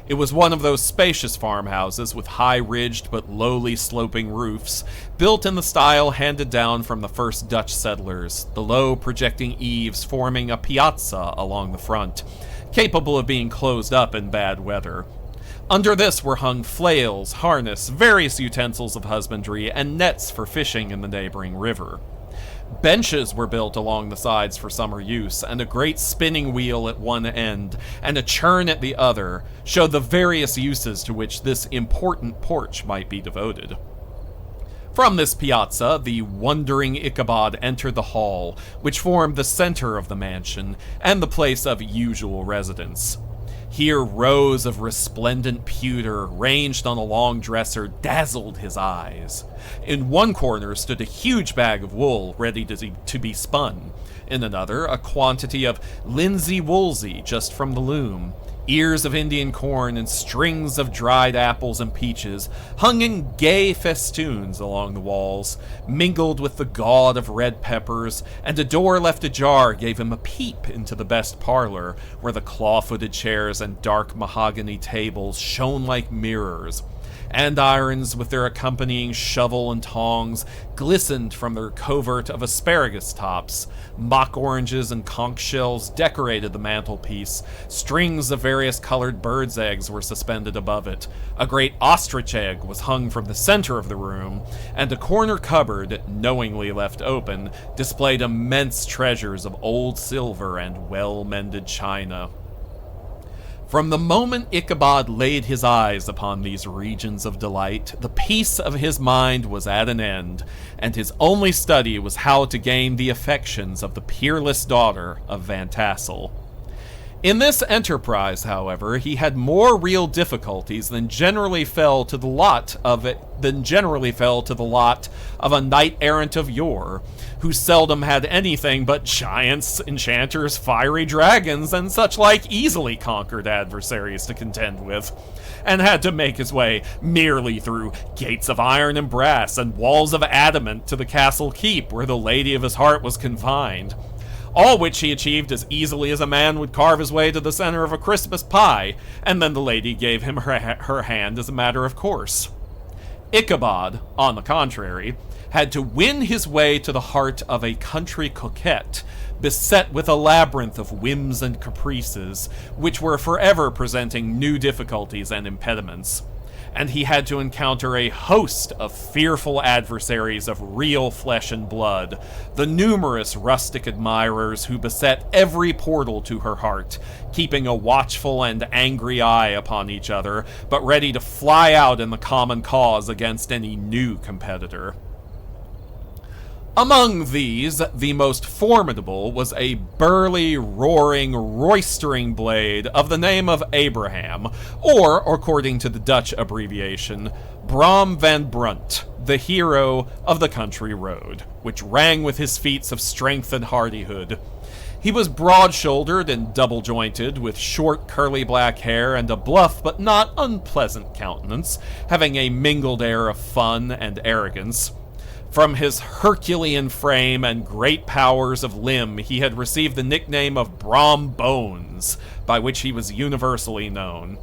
It was one of those spacious farmhouses with high-ridged but lowly sloping roofs, built in the style handed down from the first Dutch settlers, the low projecting eaves forming a piazza along the front, capable of being closed up in bad weather. Under this were hung flails, harness, various utensils of husbandry, and nets for fishing in the neighboring river. Benches were built along the sides for summer use, and a great spinning wheel at one end, and a churn at the other, showed the various uses to which this important porch might be devoted. From this piazza, the wondering Ichabod entered the hall, which formed the center of the mansion, and the place of usual residence. Here rows of resplendent pewter, ranged on a long dresser, dazzled his eyes. In one corner stood a huge bag of wool, ready to be spun. In another, a quantity of linsey-woolsey, just from the loom. Ears of Indian corn and strings of dried apples and peaches hung in gay festoons along the walls, mingled with the gaud of red peppers, and a door left ajar gave him a peep into the best parlor, where the claw-footed chairs and dark mahogany tables shone like mirrors. Andirons with their accompanying shovel and tongs glistened from their covert of asparagus tops. Mock oranges and conch shells decorated the mantelpiece. Strings of various colored birds' eggs were suspended above it. A great ostrich egg was hung from the center of the room, and a corner cupboard, knowingly left open, displayed immense treasures of old silver and well-mended china. From the moment Ichabod laid his eyes upon these regions of delight, the peace of his mind was at an end, and his only study was how to gain the affections of the peerless daughter of Van Tassel. In this enterprise, however, he had more real difficulties than generally fell to the lot of a knight-errant of yore, who seldom had anything but giants, enchanters, fiery dragons, and such like easily conquered adversaries to contend with, and had to make his way merely through gates of iron and brass and walls of adamant to the castle keep where the lady of his heart was confined. All which he achieved as easily as a man would carve his way to the center of a Christmas pie, and then the lady gave him her hand as a matter of course. Ichabod, on the contrary, had to win his way to the heart of a country coquette, beset with a labyrinth of whims and caprices, which were forever presenting new difficulties and impediments. And he had to encounter a host of fearful adversaries of real flesh and blood, the numerous rustic admirers who beset every portal to her heart, keeping a watchful and angry eye upon each other, but ready to fly out in the common cause against any new competitor. Among these, the most formidable was a burly, roaring, roistering blade of the name of Abraham, or, according to the Dutch abbreviation, Brom van Brunt, the hero of the country road, which rang with his feats of strength and hardihood. He was broad-shouldered and double-jointed, with short curly black hair and a bluff but not unpleasant countenance, having a mingled air of fun and arrogance. From his Herculean frame and great powers of limb, he had received the nickname of Brom Bones, by which he was universally known.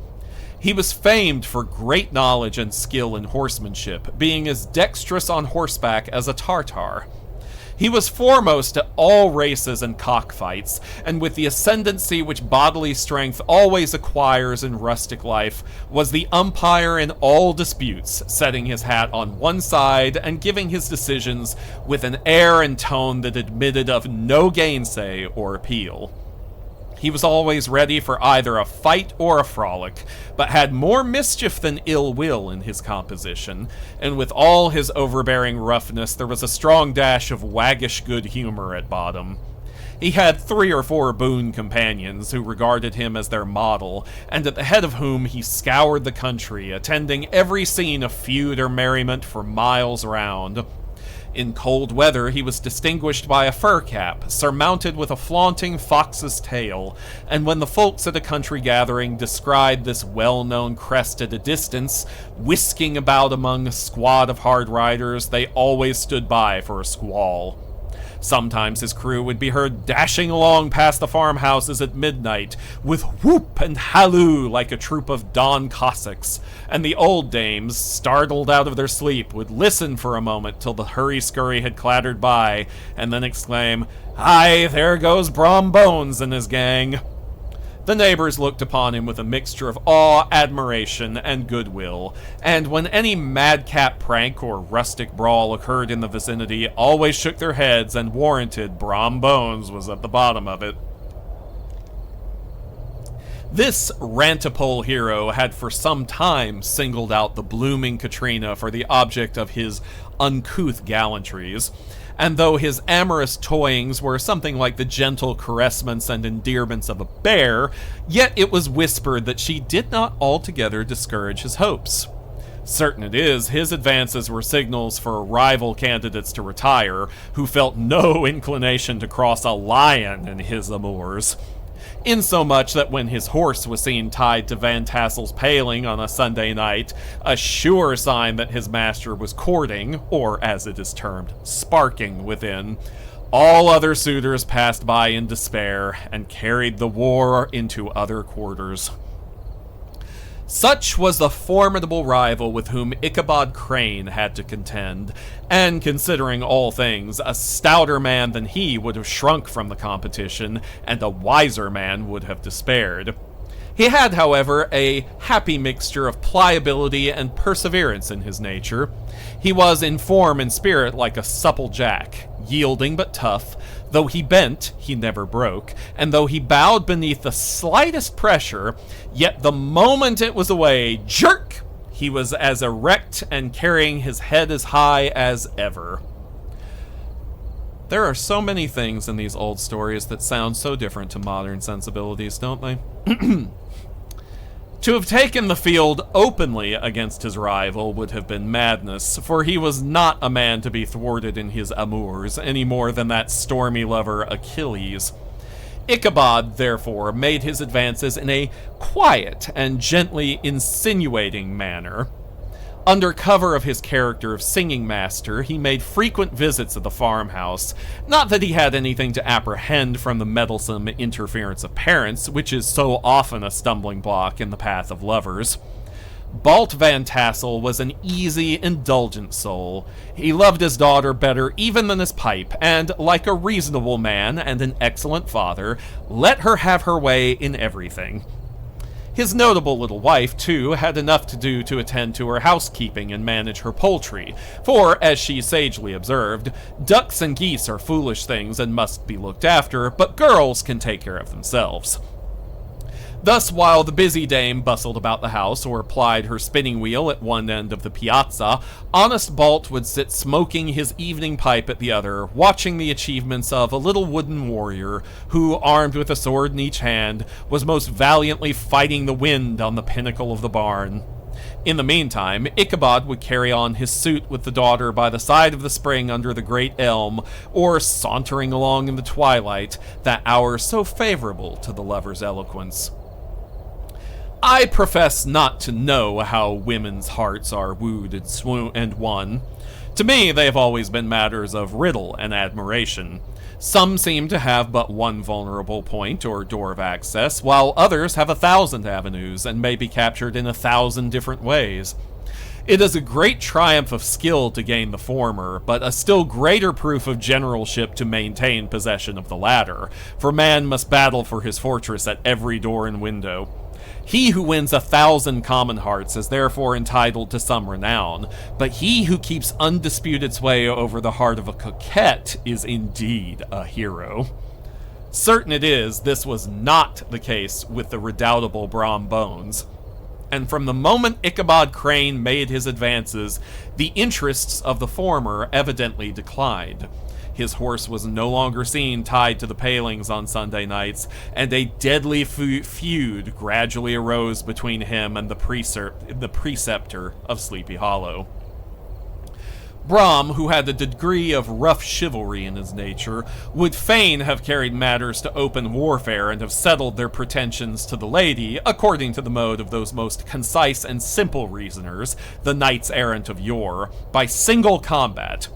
He was famed for great knowledge and skill in horsemanship, being as dexterous on horseback as a Tartar. He was foremost at all races and cockfights, and with the ascendancy which bodily strength always acquires in rustic life, was the umpire in all disputes, setting his hat on one side and giving his decisions with an air and tone that admitted of no gainsay or appeal. He was always ready for either a fight or a frolic, but had more mischief than ill will in his composition, and with all his overbearing roughness there was a strong dash of waggish good humor at bottom. He had 3 or 4 boon companions who regarded him as their model, and at the head of whom he scoured the country, attending every scene of feud or merriment for miles round. In cold weather he was distinguished by a fur cap, surmounted with a flaunting fox's tail, and when the folks at a country gathering descried this well-known crest at a distance, whisking about among a squad of hard riders, they always stood by for a squall. Sometimes his crew would be heard dashing along past the farmhouses at midnight, with whoop and halloo like a troop of Don Cossacks, and the old dames, startled out of their sleep, would listen for a moment till the hurry-scurry had clattered by, and then exclaim, "Aye, there goes Brom Bones and his gang." The neighbors looked upon him with a mixture of awe, admiration, and goodwill, and when any madcap prank or rustic brawl occurred in the vicinity, always shook their heads and warranted Brom Bones was at the bottom of it. This rantipole hero had for some time singled out the blooming Katrina for the object of his uncouth gallantries, and though his amorous toyings were something like the gentle caressments and endearments of a bear, yet it was whispered that she did not altogether discourage his hopes. Certain it is, his advances were signals for rival candidates to retire, who felt no inclination to cross a lion in his amours. Insomuch that when his horse was seen tied to Van Tassel's paling on a Sunday night, a sure sign that his master was courting, or as it is termed, sparking within, all other suitors passed by in despair and carried the war into other quarters. Such was the formidable rival with whom Ichabod Crane had to contend, and considering all things, a stouter man than he would have shrunk from the competition, and a wiser man would have despaired. He had, however, a happy mixture of pliability and perseverance in his nature. He was in form and spirit like a supple jack, yielding but tough. Though he bent, he never broke, and though he bowed beneath the slightest pressure, yet the moment it was away, jerk, he was as erect and carrying his head as high as ever. There are so many things in these old stories that sound so different to modern sensibilities, don't they? To have taken the field openly against his rival would have been madness, for he was not a man to be thwarted in his amours, any more than that stormy lover Achilles. Ichabod, therefore, made his advances in a quiet and gently insinuating manner. Under cover of his character of singing master, he made frequent visits at the farmhouse. Not that he had anything to apprehend from the meddlesome interference of parents, which is so often a stumbling block in the path of lovers. Balt Van Tassel was an easy, indulgent soul. He loved his daughter better even than his pipe, and, like a reasonable man and an excellent father, let her have her way in everything. His notable little wife, too, had enough to do to attend to her housekeeping and manage her poultry, for, as she sagely observed, ducks and geese are foolish things and must be looked after, but girls can take care of themselves. Thus, while the busy dame bustled about the house or plied her spinning wheel at one end of the piazza, honest Balt would sit smoking his evening pipe at the other, watching the achievements of a little wooden warrior who, armed with a sword in each hand, was most valiantly fighting the wind on the pinnacle of the barn. In the meantime, Ichabod would carry on his suit with the daughter by the side of the spring under the great elm, or sauntering along in the twilight, that hour so favorable to the lover's eloquence. I profess not to know how women's hearts are wooed and won. To me, they have always been matters of riddle and admiration. Some seem to have but one vulnerable point or door of access, while others have 1,000 avenues and may be captured in 1,000 different ways. It is a great triumph of skill to gain the former, but a still greater proof of generalship to maintain possession of the latter, for man must battle for his fortress at every door and window. He who wins 1,000 common hearts is therefore entitled to some renown, but he who keeps undisputed sway over the heart of a coquette is indeed a hero. Certain it is, this was not the case with the redoubtable Brom Bones. And from the moment Ichabod Crane made his advances, the interests of the former evidently declined. His horse was no longer seen tied to the palings on Sunday nights, and a deadly feud gradually arose between him and the preceptor of Sleepy Hollow. Brom, who had a degree of rough chivalry in his nature, would fain have carried matters to open warfare and have settled their pretensions to the lady, according to the mode of those most concise and simple reasoners, the knights-errant of yore, by single combat.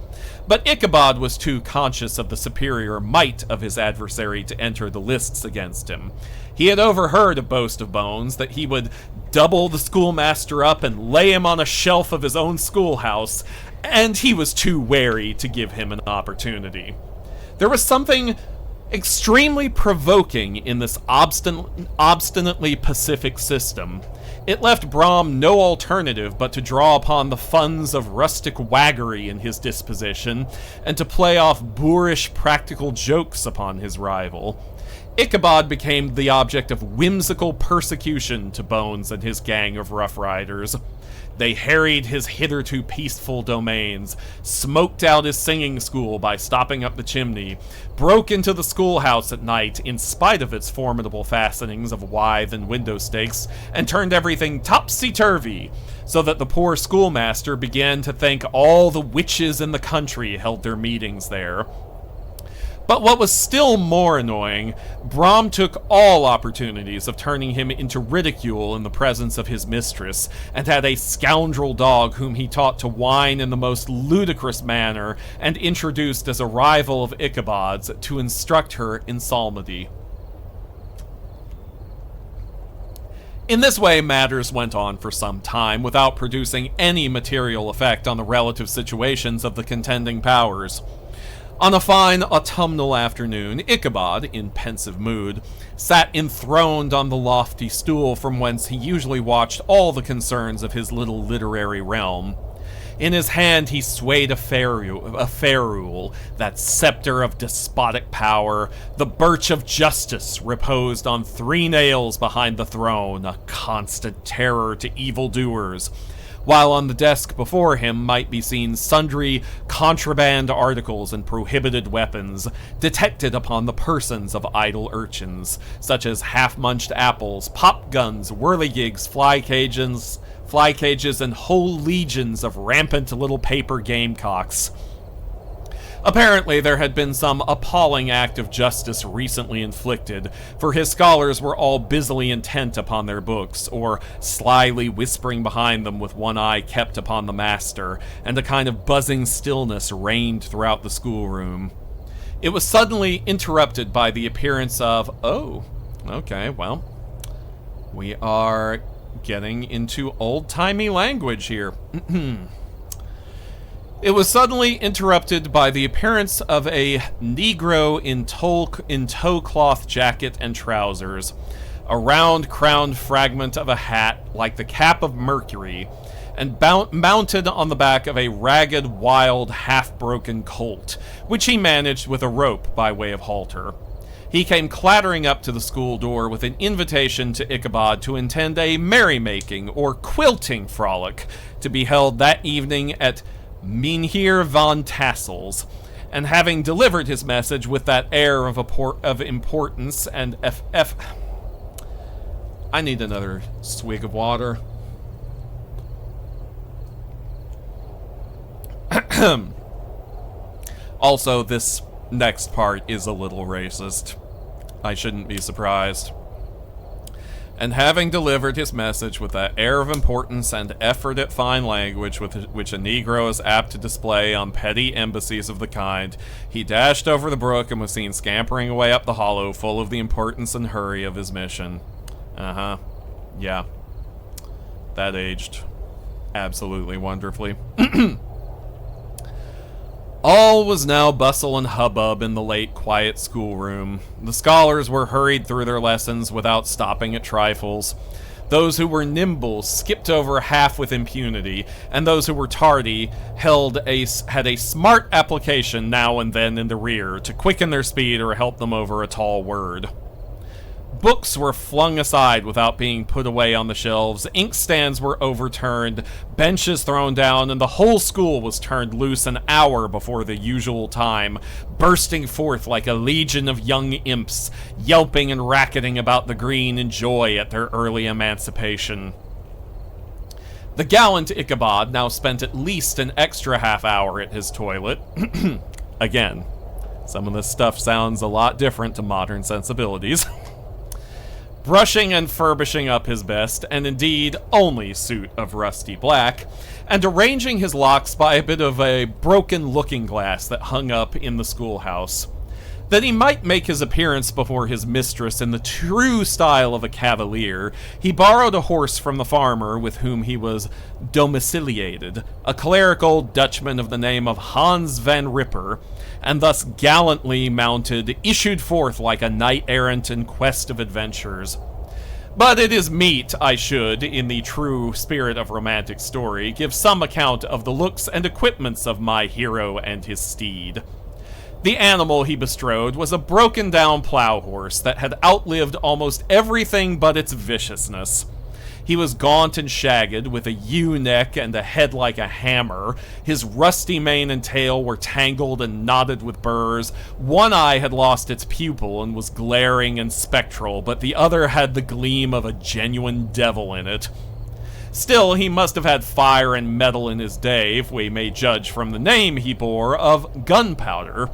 But Ichabod was too conscious of the superior might of his adversary to enter the lists against him. He had overheard a boast of Bones that he would double the schoolmaster up and lay him on a shelf of his own schoolhouse, and he was too wary to give him an opportunity. There was something extremely provoking in this obstinately pacific system. It left Brom no alternative but to draw upon the funds of rustic waggery in his disposition, and to play off boorish practical jokes upon his rival. Ichabod became the object of whimsical persecution to Bones and his gang of rough riders. They harried his hitherto peaceful domains, smoked out his singing school by stopping up the chimney, broke into the schoolhouse at night in spite of its formidable fastenings of withe and window stakes, and turned everything topsy-turvy, so that the poor schoolmaster began to think all the witches in the country held their meetings there. But what was still more annoying, Brom took all opportunities of turning him into ridicule in the presence of his mistress, and had a scoundrel dog whom he taught to whine in the most ludicrous manner, and introduced as a rival of Ichabod's to instruct her in psalmody. In this way, matters went on for some time, without producing any material effect on the relative situations of the contending powers. On a fine autumnal afternoon, Ichabod, in pensive mood, sat enthroned on the lofty stool from whence he usually watched all the concerns of his little literary realm. In his hand he swayed a ferule, that scepter of despotic power. The birch of justice reposed on 3 nails behind the throne, a constant terror to evildoers, while on the desk before him might be seen sundry contraband articles and prohibited weapons detected upon the persons of idle urchins, such as half-munched apples, pop guns, whirligigs, fly cages, and whole legions of rampant little paper gamecocks. Apparently, there had been some appalling act of justice recently inflicted, for his scholars were all busily intent upon their books, or slyly whispering behind them with one eye kept upon the master, and a kind of buzzing stillness reigned throughout the schoolroom. It was suddenly interrupted by the appearance of, oh, okay, well, we are getting into old-timey language here. It was suddenly interrupted by the appearance of a Negro in tow cloth jacket and trousers, a round-crowned fragment of a hat like the cap of Mercury, and mounted on the back of a ragged, wild, half-broken colt, which he managed with a rope by way of halter. He came clattering up to the school door with an invitation to Ichabod to attend a merrymaking or quilting frolic to be held that evening at Mynheer von Tassel's, and having delivered his message with that air of importance and I need another swig of water. Also, this next part is a little racist. I shouldn't be surprised. And having delivered his message with that air of importance and effort at fine language which a Negro is apt to display on petty embassies of the kind, he dashed over the brook and was seen scampering away up the hollow, full of the importance and hurry of his mission. Yeah. That aged absolutely wonderfully. All was now bustle and hubbub in the late, quiet schoolroom. The scholars were hurried through their lessons without stopping at trifles. Those who were nimble skipped over half with impunity, and those who were tardy had a smart application now and then in the rear to quicken their speed or help them over a tall word. Books were flung aside without being put away on the shelves, inkstands were overturned, benches thrown down, and the whole school was turned loose an hour before the usual time, bursting forth like a legion of young imps, yelping and racketing about the green in joy at their early emancipation. The gallant Ichabod now spent at least an extra half hour at his toilet. Again, some of this stuff sounds a lot different to modern sensibilities. Brushing and furbishing up his best, and indeed only suit of rusty black, and arranging his locks by a bit of a broken looking-glass that hung up in the schoolhouse. That he might make his appearance before his mistress in the true style of a cavalier, he borrowed a horse from the farmer with whom he was domiciliated, a clerical Dutchman of the name of Hans van Ripper, and thus gallantly mounted, issued forth like a knight-errant in quest of adventures. But it is meet I should, in the true spirit of romantic story, give some account of the looks and equipments of my hero and his steed. The animal he bestrode was a broken-down plow horse that had outlived almost everything but its viciousness. He was gaunt and shagged, with a ewe-neck and a head like a hammer. His rusty mane and tail were tangled and knotted with burrs. One eye had lost its pupil and was glaring and spectral, but the other had the gleam of a genuine devil in it. Still, he must have had fire and metal in his day, if we may judge from the name he bore of Gunpowder.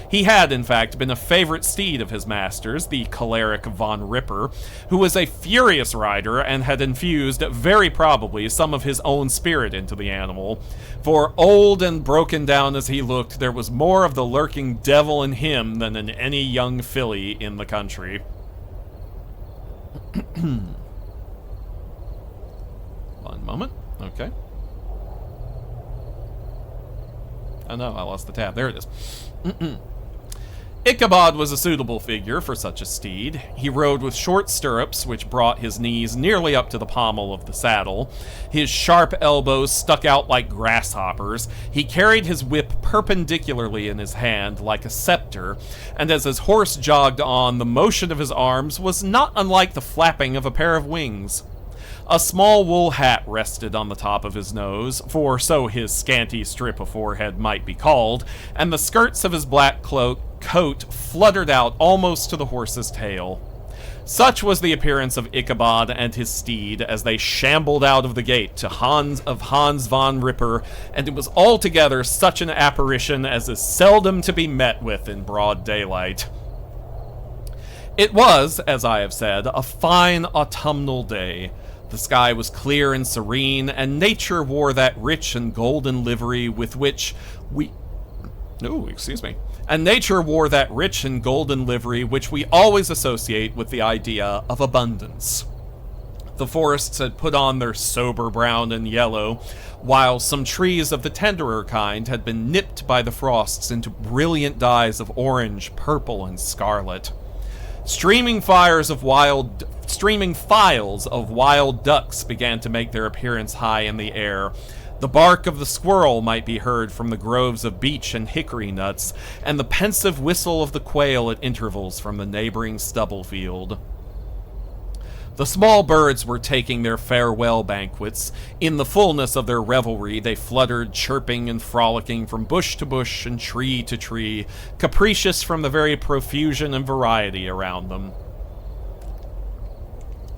He had, in fact, been a favorite steed of his master's, the choleric Von Ripper, who was a furious rider and had infused, very probably, some of his own spirit into the animal. For old and broken down as he looked, there was more of the lurking devil in him than in any young filly in the country. One moment. Okay. Oh no, I lost the tab. There it is. Ichabod was a suitable figure for such a steed. He rode with short stirrups, which brought his knees nearly up to the pommel of the saddle. His sharp elbows stuck out like grasshoppers. He carried his whip perpendicularly in his hand, like a scepter, and as his horse jogged on, the motion of his arms was not unlike the flapping of a pair of wings. A small wool hat rested on the top of his nose, for so his scanty strip of forehead might be called, and the skirts of his black coat fluttered out almost to the horse's tail. Such was the appearance of Ichabod and his steed as they shambled out of the gate to Hans von Ripper, and it was altogether such an apparition as is seldom to be met with in broad daylight. It was, as I have said, a fine autumnal day. The sky was clear and serene, and nature wore that rich and golden livery with which we always associate with the idea of abundance. The forests had put on their sober brown and yellow, while some trees of the tenderer kind had been nipped by the frosts into brilliant dyes of orange, purple, and scarlet. Streaming files of wild ducks began to make their appearance high in the air. The bark of the squirrel might be heard from the groves of beech and hickory nuts, and the pensive whistle of the quail at intervals from the neighboring stubble field. The small birds were taking their farewell banquets. In the fullness of their revelry, they fluttered, chirping and frolicking from bush to bush and tree to tree, capricious from the very profusion and variety around them.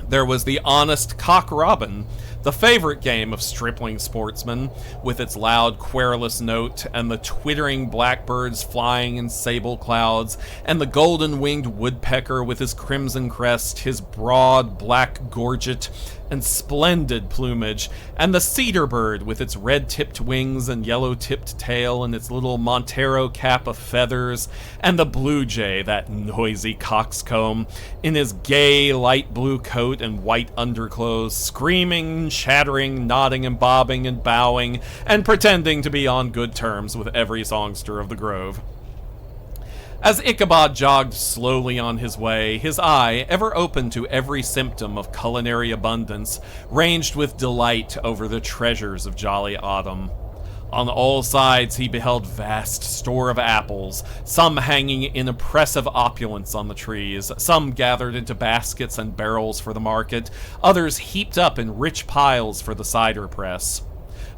There was the honest cock-robin, the favorite game of stripling sportsmen, with its loud, querulous note, and the twittering blackbirds flying in sable clouds, and the golden-winged woodpecker with his crimson crest, his broad, black gorget, and splendid plumage, and the cedar bird with its red-tipped wings and yellow-tipped tail and its little Montero cap of feathers, and the blue jay, that noisy coxcomb, in his gay light blue coat and white underclothes, screaming, chattering, nodding and bobbing and bowing, and pretending to be on good terms with every songster of the grove. As Ichabod jogged slowly on his way, his eye, ever open to every symptom of culinary abundance, ranged with delight over the treasures of jolly autumn. On all sides he beheld vast store of apples, some hanging in oppressive opulence on the trees, some gathered into baskets and barrels for the market, others heaped up in rich piles for the cider press.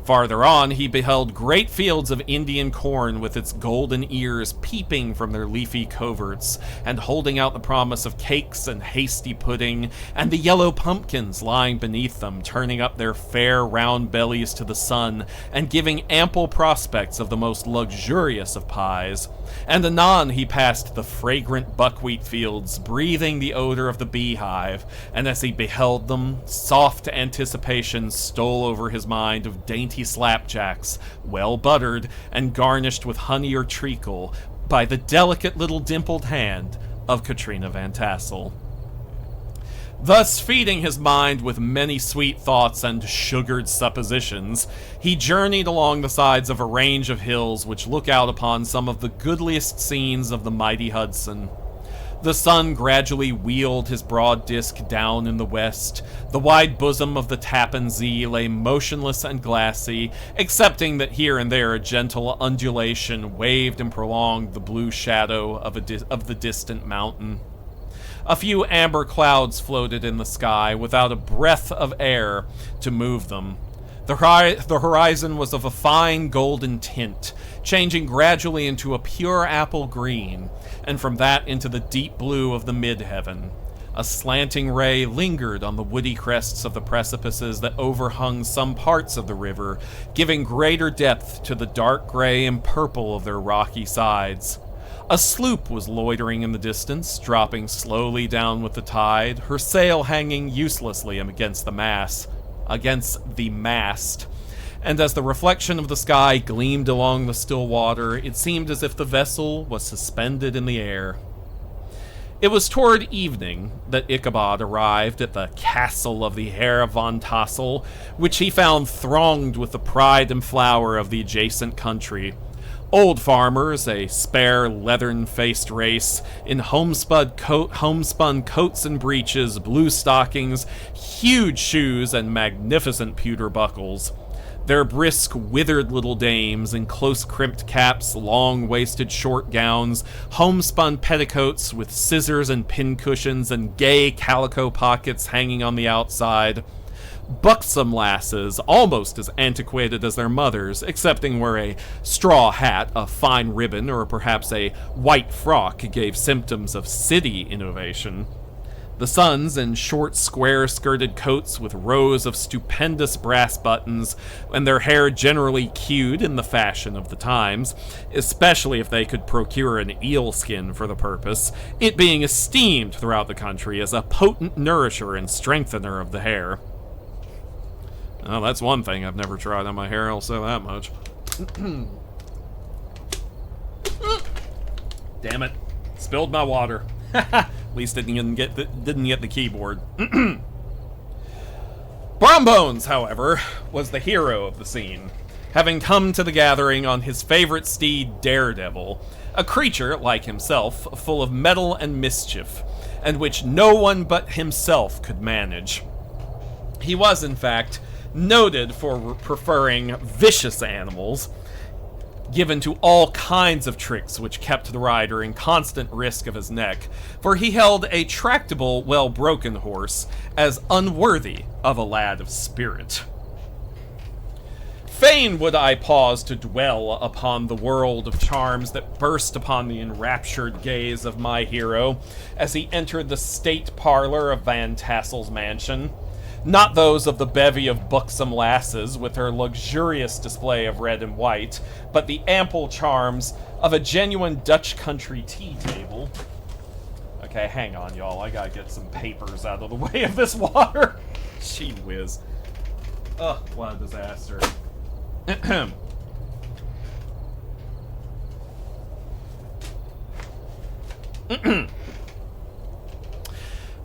Farther on, he beheld great fields of Indian corn with its golden ears peeping from their leafy coverts, and holding out the promise of cakes and hasty pudding, and the yellow pumpkins lying beneath them, turning up their fair round bellies to the sun, and giving ample prospects of the most luxurious of pies. And anon he passed the fragrant buckwheat fields, breathing the odor of the beehive, and as he beheld them, soft anticipation stole over his mind of dainty slapjacks, well buttered and garnished with honey or treacle by the delicate little dimpled hand of Katrina Van Tassel. Thus feeding his mind with many sweet thoughts and sugared suppositions, he journeyed along the sides of a range of hills which look out upon some of the goodliest scenes of the mighty Hudson. The sun gradually wheeled his broad disk down in the west. The wide bosom of the Tappan Zee lay motionless and glassy, excepting that here and there a gentle undulation waved and prolonged the blue shadow of the distant mountain. A few amber clouds floated in the sky without a breath of air to move them. The horizon was of a fine golden tint, changing gradually into a pure apple green, and from that into the deep blue of the mid-heaven. A slanting ray lingered on the woody crests of the precipices that overhung some parts of the river, giving greater depth to the dark gray and purple of their rocky sides. A sloop was loitering in the distance, dropping slowly down with the tide, her sail hanging uselessly against the mast, and as the reflection of the sky gleamed along the still water, it seemed as if the vessel was suspended in the air. It was toward evening that Ichabod arrived at the castle of the Herr von Tassel, which he found thronged with the pride and flower of the adjacent country. Old farmers, a spare, leathern-faced race, in homespun coats and breeches, blue stockings, huge shoes, and magnificent pewter buckles. Their brisk, withered little dames in close-crimped caps, long-waisted short gowns, homespun petticoats with scissors and pincushions and gay calico pockets hanging on the outside. buxom lasses, almost as antiquated as their mothers, excepting where a straw hat, a fine ribbon, or perhaps a white frock gave symptoms of city innovation. The sons in short, square-skirted coats with rows of stupendous brass buttons, and their hair generally queued in the fashion of the times, especially if they could procure an eel skin for the purpose, it being esteemed throughout the country as a potent nourisher and strengthener of the hair. Well, that's one thing I've never tried on my hair, I'll say that much. Damn it. Spilled my water. At least didn't get the keyboard. Brombones, however, was the hero of the scene, having come to the gathering on his favorite steed, Daredevil, a creature, like himself, full of mettle and mischief, and which no one but himself could manage. He was, in fact, noted for preferring vicious animals, given to all kinds of tricks which kept the rider in constant risk of his neck, for he held a tractable, well-broken horse as unworthy of a lad of spirit. Fain would I pause to dwell upon the world of charms that burst upon the enraptured gaze of my hero as he entered the state parlor of Van Tassel's mansion. Not those of the bevy of buxom lasses with her luxurious display of red and white, but the ample charms of a genuine Dutch country tea table. Okay, hang on, y'all. I gotta get some papers out of the way of this water. Gee whiz. Ugh, what a disaster.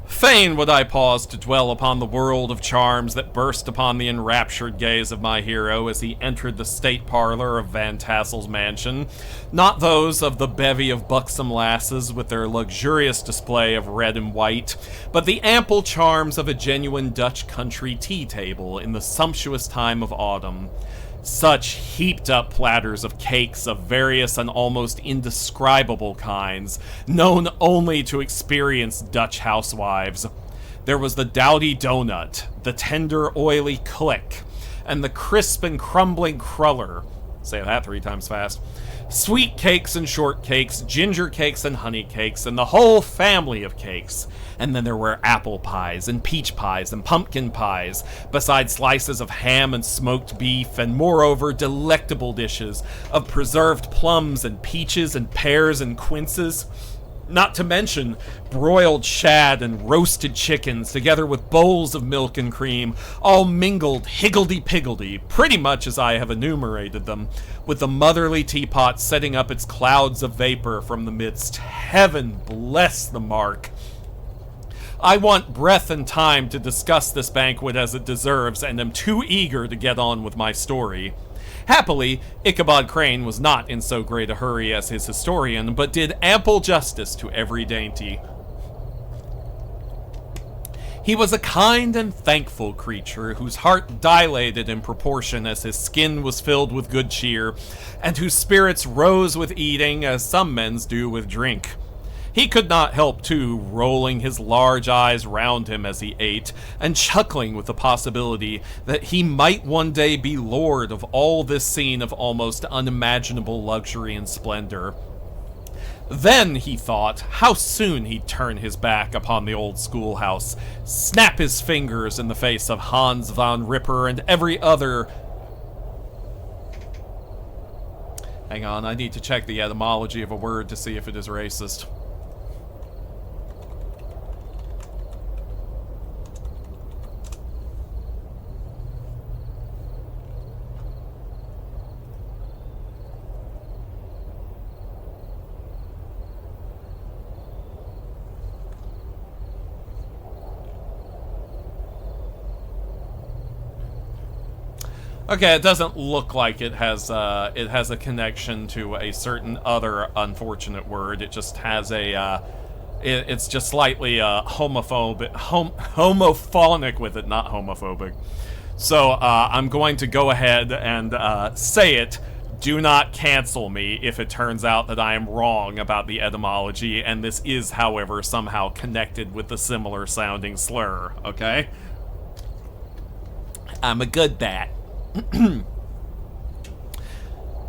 Fain would I pause to dwell upon the world of charms that burst upon the enraptured gaze of my hero as he entered the state parlor of Van Tassel's mansion, not those of the bevy of buxom lasses with their luxurious display of red and white, but the ample charms of a genuine Dutch country tea table in the sumptuous time of autumn. Such heaped-up platters of cakes of various and almost indescribable kinds, known only to experienced Dutch housewives. There was the dowdy donut, the tender, oily click, and the crisp and crumbling cruller. Say that 3 times fast. Sweet cakes and shortcakes, ginger cakes and honey cakes, and the whole family of cakes. And then there were apple pies and peach pies and pumpkin pies, besides slices of ham and smoked beef, and moreover delectable dishes of preserved plums and peaches and pears and quinces. Not to mention broiled shad and roasted chickens, together with bowls of milk and cream, all mingled higgledy-piggledy, pretty much as I have enumerated them, with the motherly teapot setting up its clouds of vapor from the midst. Heaven bless the mark! I want breath and time to discuss this banquet as it deserves, and am too eager to get on with my story. Happily, Ichabod Crane was not in so great a hurry as his historian, but did ample justice to every dainty. He was a kind and thankful creature, whose heart dilated in proportion as his skin was filled with good cheer, and whose spirits rose with eating as some men's do with drink. He could not help, too, rolling his large eyes round him as he ate, and chuckling with the possibility that he might one day be lord of all this scene of almost unimaginable luxury and splendor. Then, he thought, how soon he'd turn his back upon the old schoolhouse, snap his fingers in the face of Hans von Ripper and every other... Hang on, I need to check the etymology of a word to see if it is racist. Okay, it doesn't look like it has a connection to a certain other unfortunate word. It just has a it's just slightly homophonic with it, not homophobic. So I'm going to go ahead and say it. Do not cancel me if it turns out that I am wrong about the etymology, and this is, however, somehow connected with the similar sounding slur. Okay. I'm a good bat.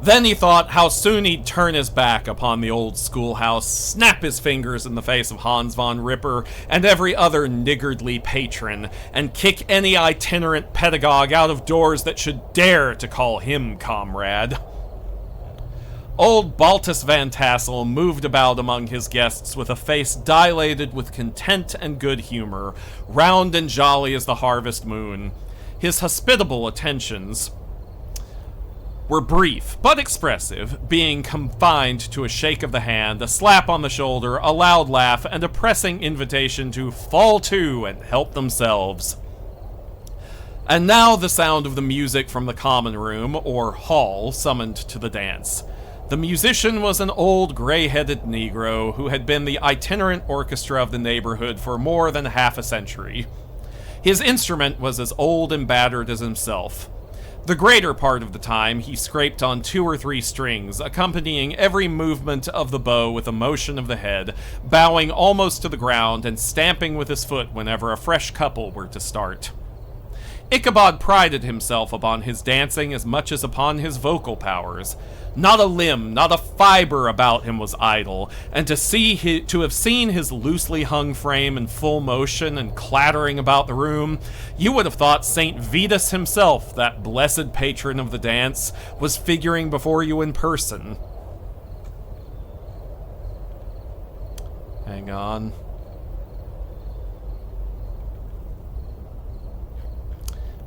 Then he thought how soon he'd turn his back upon the old schoolhouse, snap his fingers in the face of Hans von Ripper and every other niggardly patron, and kick any itinerant pedagogue out of doors that should dare to call him comrade. Old Baltus Van Tassel moved about among his guests with a face dilated with content and good humor, round and jolly as the harvest moon. His hospitable attentions were brief but expressive, being confined to a shake of the hand, a slap on the shoulder, a loud laugh, and a pressing invitation to fall to and help themselves. And now the sound of the music from the common room, or hall, summoned to the dance. The musician was an old gray-headed Negro who had been the itinerant orchestra of the neighborhood for more than half a century. His instrument was as old and battered as himself. The greater part of the time he scraped on 2 or 3 strings, accompanying every movement of the bow with a motion of the head, bowing almost to the ground and stamping with his foot whenever a fresh couple were to start. Ichabod prided himself upon his dancing as much as upon his vocal powers. Not a limb, not a fiber about him was idle, and to have seen his loosely hung frame in full motion and clattering about the room, you would have thought St. Vitus himself, that blessed patron of the dance, was figuring before you in person. Hang on.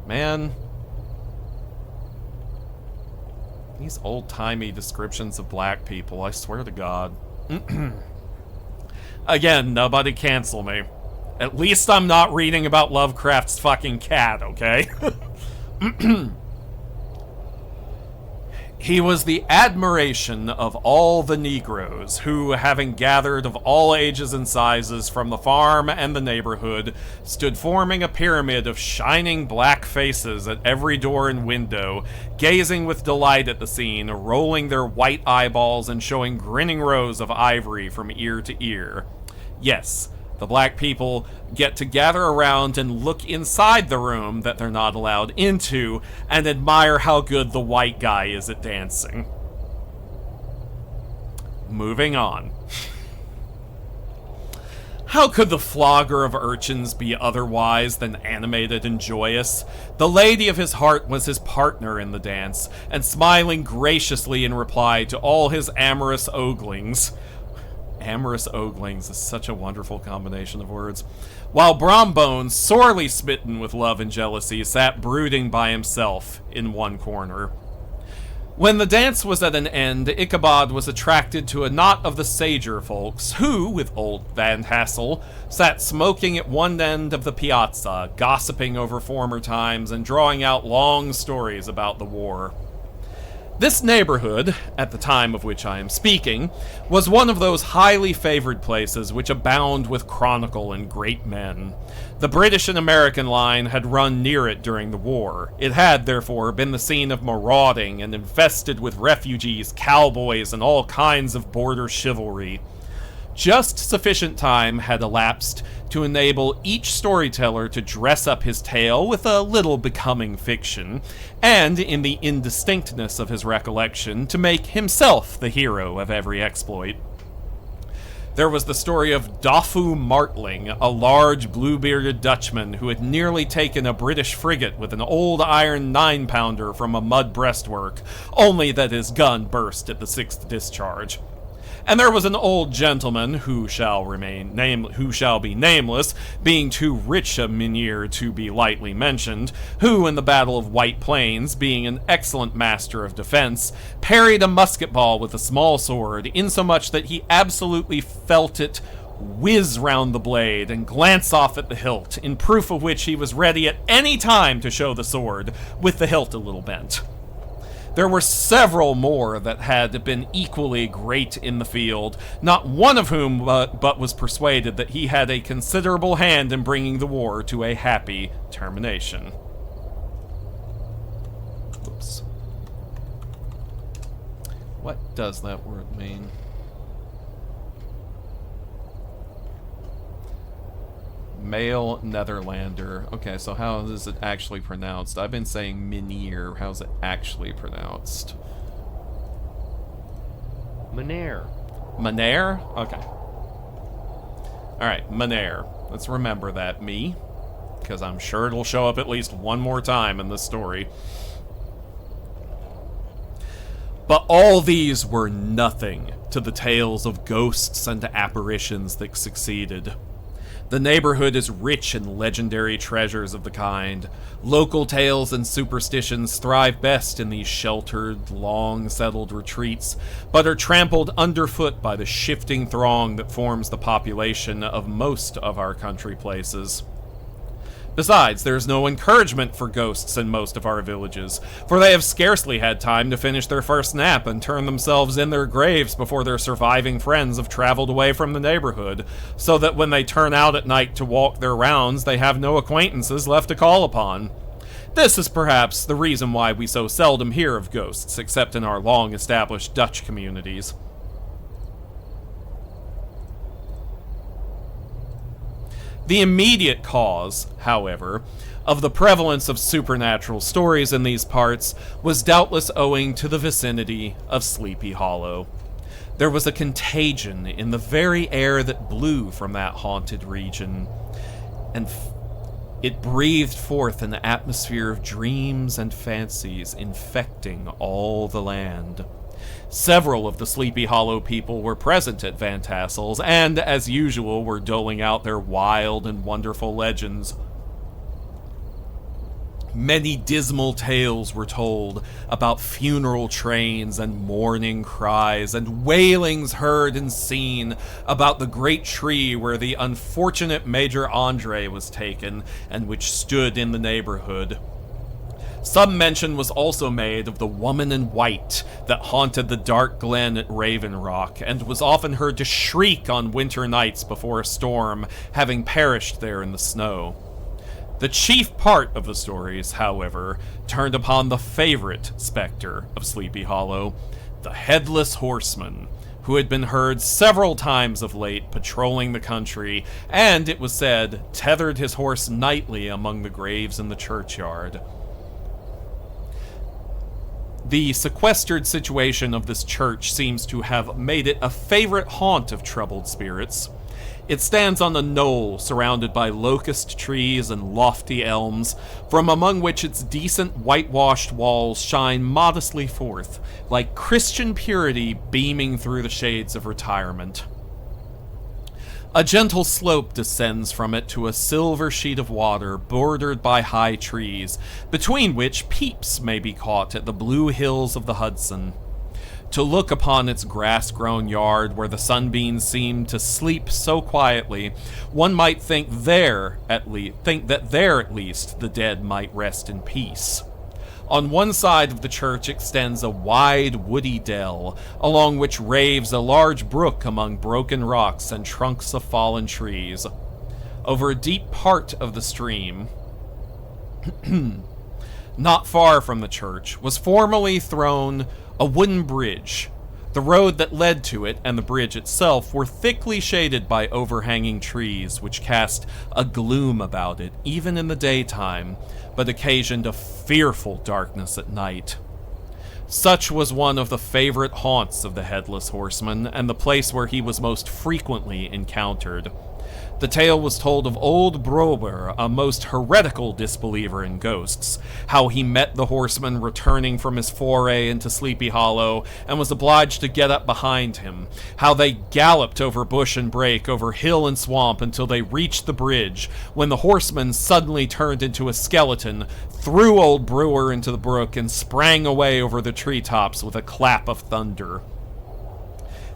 Man, these old-timey descriptions of black people, I swear to God. Again, nobody cancel me. At least I'm not reading about Lovecraft's fucking cat, okay? He was the admiration of all the Negroes, who, having gathered of all ages and sizes from the farm and the neighborhood, stood forming a pyramid of shining black faces at every door and window, gazing with delight at the scene, rolling their white eyeballs and showing grinning rows of ivory from ear to ear. Yes, the black people get to gather around and look inside the room that they're not allowed into and admire how good the white guy is at dancing. Moving on. How could the flogger of urchins be otherwise than animated and joyous? The lady of his heart was his partner in the dance, and smiling graciously in reply to all his amorous oglings. Amorous oglings is such a wonderful combination of words. While Brombones, sorely smitten with love and jealousy, sat brooding by himself in one corner. When the dance was at an end, Ichabod was attracted to a knot of the sager folks, who, with old Van Tassel, sat smoking at one end of the piazza, gossiping over former times and drawing out long stories about the war. This neighborhood, at the time of which I am speaking, was one of those highly favored places which abound with chronicle and great men. The British and American line had run near it during the war. It had, therefore, been the scene of marauding and infested with refugees, cowboys, and all kinds of border chivalry. Just sufficient time had elapsed to enable each storyteller to dress up his tale with a little becoming fiction, and, in the indistinctness of his recollection, to make himself the hero of every exploit. There was the story of Doffu Martling, a large blue-bearded Dutchman who had nearly taken a British frigate with an old iron 9-pounder from a mud breastwork, only that his gun burst at the 6th discharge. And there was an old gentleman who shall be nameless, being too rich a mynheer to be lightly mentioned, who, in the Battle of White Plains, being an excellent master of defense, parried a musket ball with a small sword, insomuch that he absolutely felt it whiz round the blade and glance off at the hilt, in proof of which he was ready at any time to show the sword, with the hilt a little bent. There were several more that had been equally great in the field, not one of whom but was persuaded that he had a considerable hand in bringing the war to a happy termination. Oops. What does that word mean? Male Netherlander. Okay, so how is it actually pronounced? I've been saying Meneer. How's it actually pronounced? Meneer. Meneer? Okay. Alright, Meneer. Let's remember that. Me. Because I'm sure it'll show up at least one more time in this story. But all these were nothing to the tales of ghosts and apparitions that succeeded. The neighborhood is rich in legendary treasures of the kind. Local tales and superstitions thrive best in these sheltered, long-settled retreats, but are trampled underfoot by the shifting throng that forms the population of most of our country places. Besides, there is no encouragement for ghosts in most of our villages, for they have scarcely had time to finish their first nap and turn themselves in their graves before their surviving friends have traveled away from the neighborhood, so that when they turn out at night to walk their rounds, they have no acquaintances left to call upon. This is perhaps the reason why we so seldom hear of ghosts, except in our long-established Dutch communities. The immediate cause, however, of the prevalence of supernatural stories in these parts was doubtless owing to the vicinity of Sleepy Hollow. There was a contagion in the very air that blew from that haunted region, and it breathed forth an atmosphere of dreams and fancies infecting all the land. Several of the Sleepy Hollow people were present at Van Tassel's, and, as usual, were doling out their wild and wonderful legends. Many dismal tales were told about funeral trains and mourning cries, and wailings heard and seen about the great tree where the unfortunate Major Andre was taken, and which stood in the neighborhood. Some mention was also made of the woman in white that haunted the dark glen at Raven Rock, and was often heard to shriek on winter nights before a storm, having perished there in the snow. The chief part of the stories, however, turned upon the favorite specter of Sleepy Hollow, the Headless Horseman, who had been heard several times of late patrolling the country, and, it was said, tethered his horse nightly among the graves in the churchyard. The sequestered situation of this church seems to have made it a favorite haunt of troubled spirits. It stands on a knoll surrounded by locust trees and lofty elms, from among which its decent whitewashed walls shine modestly forth, like Christian purity beaming through the shades of retirement. A gentle slope descends from it to a silver sheet of water bordered by high trees, between which peeps may be caught at the blue hills of the Hudson. To look upon its grass-grown yard where the sunbeams seem to sleep so quietly, one might think that there at least the dead might rest in peace. On one side of the church extends a wide, woody dell, along which raves a large brook among broken rocks and trunks of fallen trees. Over a deep part of the stream, not far from the church, was formerly thrown a wooden bridge. The road that led to it and the bridge itself were thickly shaded by overhanging trees, which cast a gloom about it, even in the daytime, but occasioned a fearful darkness at night. Such was one of the favorite haunts of the Headless Horseman, and the place where he was most frequently encountered. The tale was told of old Brober, a most heretical disbeliever in ghosts, how he met the horseman returning from his foray into Sleepy Hollow and was obliged to get up behind him, how they galloped over bush and brake, over hill and swamp until they reached the bridge, when the horseman suddenly turned into a skeleton, threw old Brewer into the brook, and sprang away over the treetops with a clap of thunder.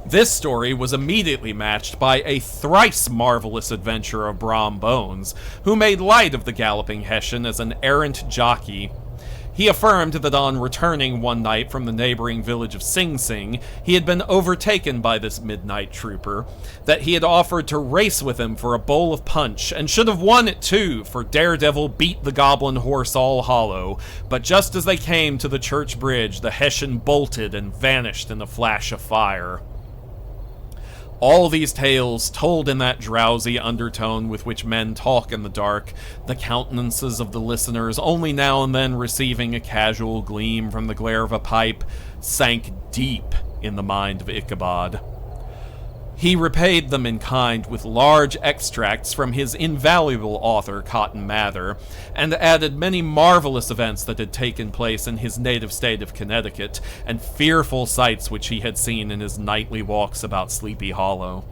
This story was immediately matched by a thrice marvelous adventure of Brom Bones, who made light of the galloping Hessian as an errant jockey. He affirmed that on returning one night from the neighboring village of Sing Sing, he had been overtaken by this midnight trooper, that he had offered to race with him for a bowl of punch, and should have won it too, for Daredevil beat the goblin horse all hollow, but just as they came to the church bridge, the Hessian bolted and vanished in a flash of fire. All these tales, told in that drowsy undertone with which men talk in the dark, the countenances of the listeners only now and then receiving a casual gleam from the glare of a pipe, sank deep in the mind of Ichabod. He repaid them in kind with large extracts from his invaluable author, Cotton Mather, and added many marvelous events that had taken place in his native state of Connecticut, and fearful sights which he had seen in his nightly walks about Sleepy Hollow.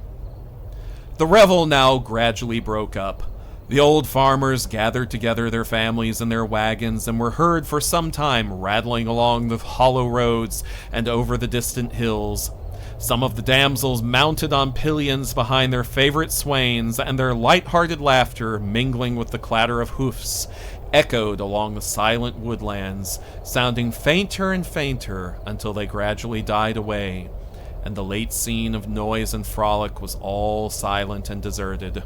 The revel now gradually broke up. The old farmers gathered together their families and their wagons, and were heard for some time rattling along the hollow roads and over the distant hills. Some of the damsels mounted on pillions behind their favorite swains, and their light-hearted laughter, mingling with the clatter of hoofs, echoed along the silent woodlands, sounding fainter and fainter until they gradually died away, and the late scene of noise and frolic was all silent and deserted.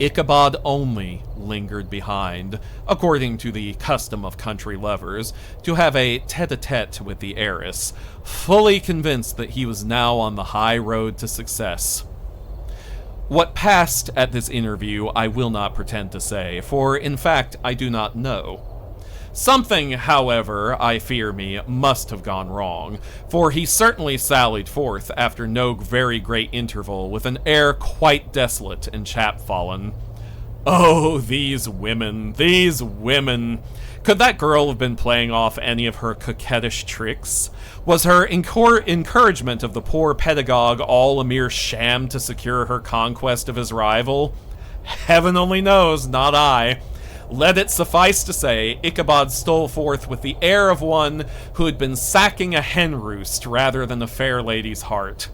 Ichabod only lingered behind, according to the custom of country lovers, to have a tete-a-tete with the heiress, fully convinced that he was now on the high road to success. What passed at this interview I will not pretend to say, for in fact I do not know. Something, however, I fear me, must have gone wrong, for he certainly sallied forth after no very great interval with an air quite desolate and chapfallen. Oh, these women, these women! Could that girl have been playing off any of her coquettish tricks? Was her encouragement of the poor pedagogue all a mere sham to secure her conquest of his rival? Heaven only knows, not I. Let it suffice to say, Ichabod stole forth with the air of one who had been sacking a hen roost rather than a fair lady's heart.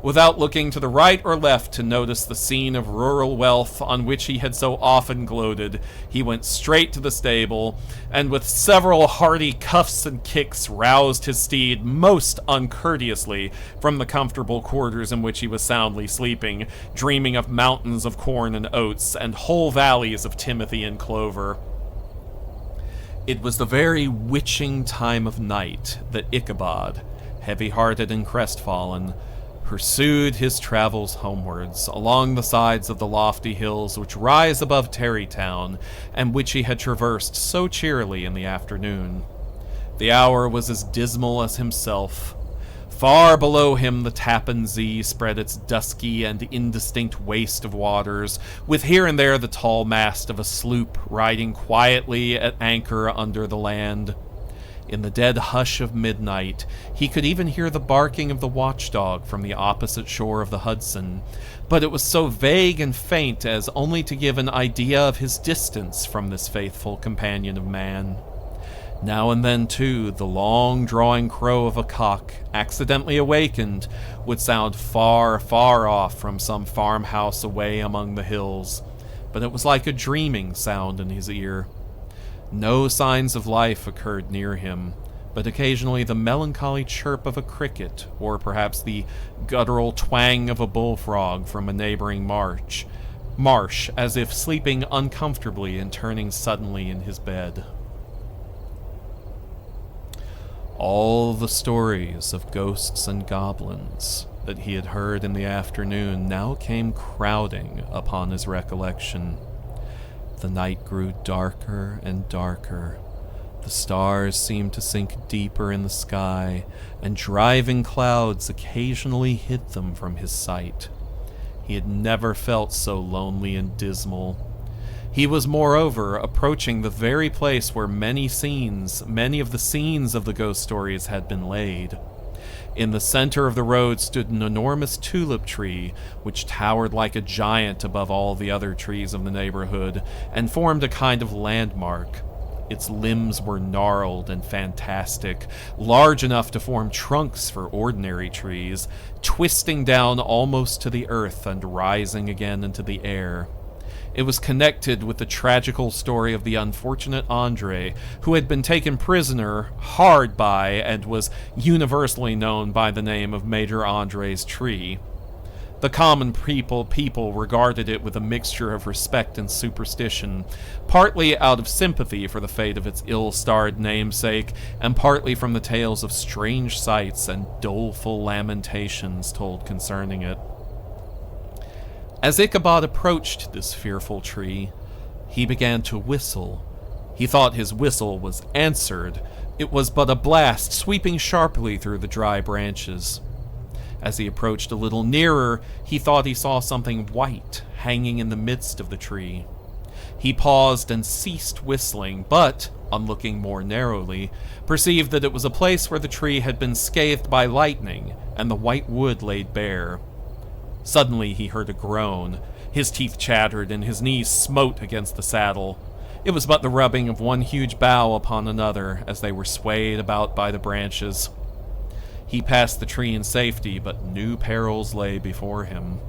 Without looking to the right or left to notice the scene of rural wealth on which he had so often gloated, he went straight to the stable, and with several hearty cuffs and kicks roused his steed most uncourteously from the comfortable quarters in which he was soundly sleeping, dreaming of mountains of corn and oats, and whole valleys of timothy and clover. It was the very witching time of night that Ichabod, heavy-hearted and crestfallen, pursued his travels homewards along the sides of the lofty hills which rise above Tarrytown, and which he had traversed so cheerily in the afternoon. The hour was as dismal as himself. Far below him the Tappan Zee spread its dusky and indistinct waste of waters, with here and there the tall mast of a sloop riding quietly at anchor under the land. In the dead hush of midnight, he could even hear the barking of the watchdog from the opposite shore of the Hudson, but it was so vague and faint as only to give an idea of his distance from this faithful companion of man. Now and then, too, the long-drawing crow of a cock, accidentally awakened, would sound far, far off from some farmhouse away among the hills, but it was like a dreaming sound in his ear. No signs of life occurred near him, but occasionally the melancholy chirp of a cricket, or perhaps the guttural twang of a bullfrog from a neighboring marsh, as if sleeping uncomfortably and turning suddenly in his bed. All the stories of ghosts and goblins that he had heard in the afternoon now came crowding upon his recollection. The night grew darker and darker. The stars seemed to sink deeper in the sky, and driving clouds occasionally hid them from his sight. He had never felt so lonely and dismal. He was, moreover, approaching the very place where many of the scenes of the ghost stories had been laid. In the center of the road stood an enormous tulip tree, which towered like a giant above all the other trees of the neighborhood, and formed a kind of landmark. Its limbs were gnarled and fantastic, large enough to form trunks for ordinary trees, twisting down almost to the earth and rising again into the air. It was connected with the tragical story of the unfortunate Andre, who had been taken prisoner hard by and was universally known by the name of Major Andre's tree. The common people regarded it with a mixture of respect and superstition, partly out of sympathy for the fate of its ill-starred namesake, and partly from the tales of strange sights and doleful lamentations told concerning it. As Ichabod approached this fearful tree, he began to whistle. He thought his whistle was answered. It was but a blast sweeping sharply through the dry branches. As he approached a little nearer, he thought he saw something white hanging in the midst of the tree. He paused and ceased whistling, but, on looking more narrowly, perceived that it was a place where the tree had been scathed by lightning, and the white wood laid bare. Suddenly he heard a groan. His teeth chattered, and his knees smote against the saddle. It was but the rubbing of one huge bough upon another as they were swayed about by the branches. He passed the tree in safety, but new perils lay before him.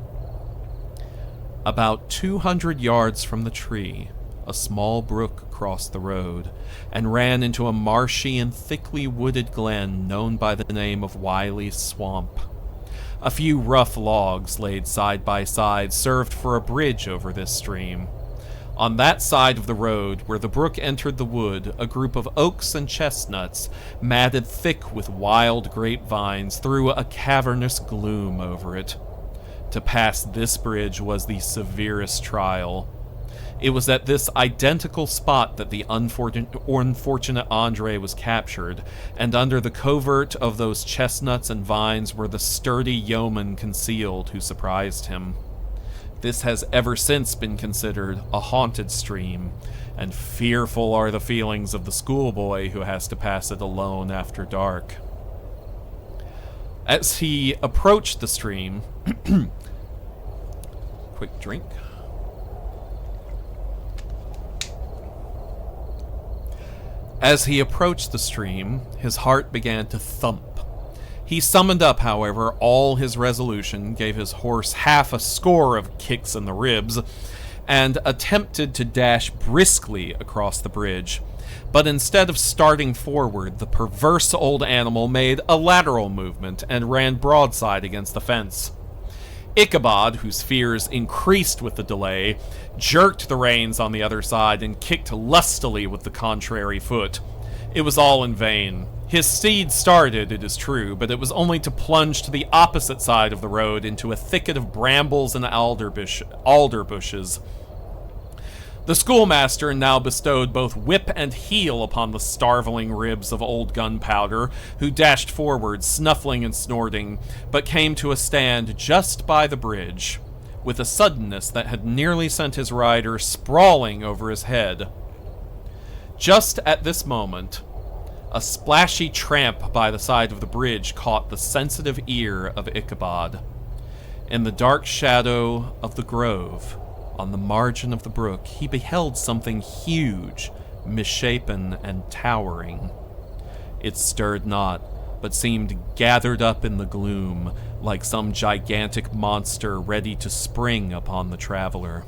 About 200 yards from the tree, a small brook crossed the road, and ran into a marshy and thickly wooded glen known by the name of Wiley's Swamp. A few rough logs laid side by side served for a bridge over this stream. On that side of the road, where the brook entered the wood, a group of oaks and chestnuts, matted thick with wild grapevines, threw a cavernous gloom over it. To pass this bridge was the severest trial. It was at this identical spot that the unfortunate Andre was captured, and under the covert of those chestnuts and vines were the sturdy yeomen concealed who surprised him. This has ever since been considered a haunted stream, and fearful are the feelings of the schoolboy who has to pass it alone after dark. As he approached the stream, quick drink. As he approached the stream, his heart began to thump. He summoned up, however, all his resolution, gave his horse half a score of kicks in the ribs, and attempted to dash briskly across the bridge. But instead of starting forward, the perverse old animal made a lateral movement and ran broadside against the fence. Ichabod, whose fears increased with the delay, jerked the reins on the other side and kicked lustily with the contrary foot. It was all in vain. His steed started, it is true, but it was only to plunge to the opposite side of the road into a thicket of brambles and alder bushes. The schoolmaster now bestowed both whip and heel upon the starveling ribs of old Gunpowder, who dashed forward, snuffling and snorting, but came to a stand just by the bridge, with a suddenness that had nearly sent his rider sprawling over his head. Just at this moment, a splashy tramp by the side of the bridge caught the sensitive ear of Ichabod. In the dark shadow of the grove, on the margin of the brook, he beheld something huge, misshapen, and towering. It stirred not, but seemed gathered up in the gloom, like some gigantic monster ready to spring upon the traveler.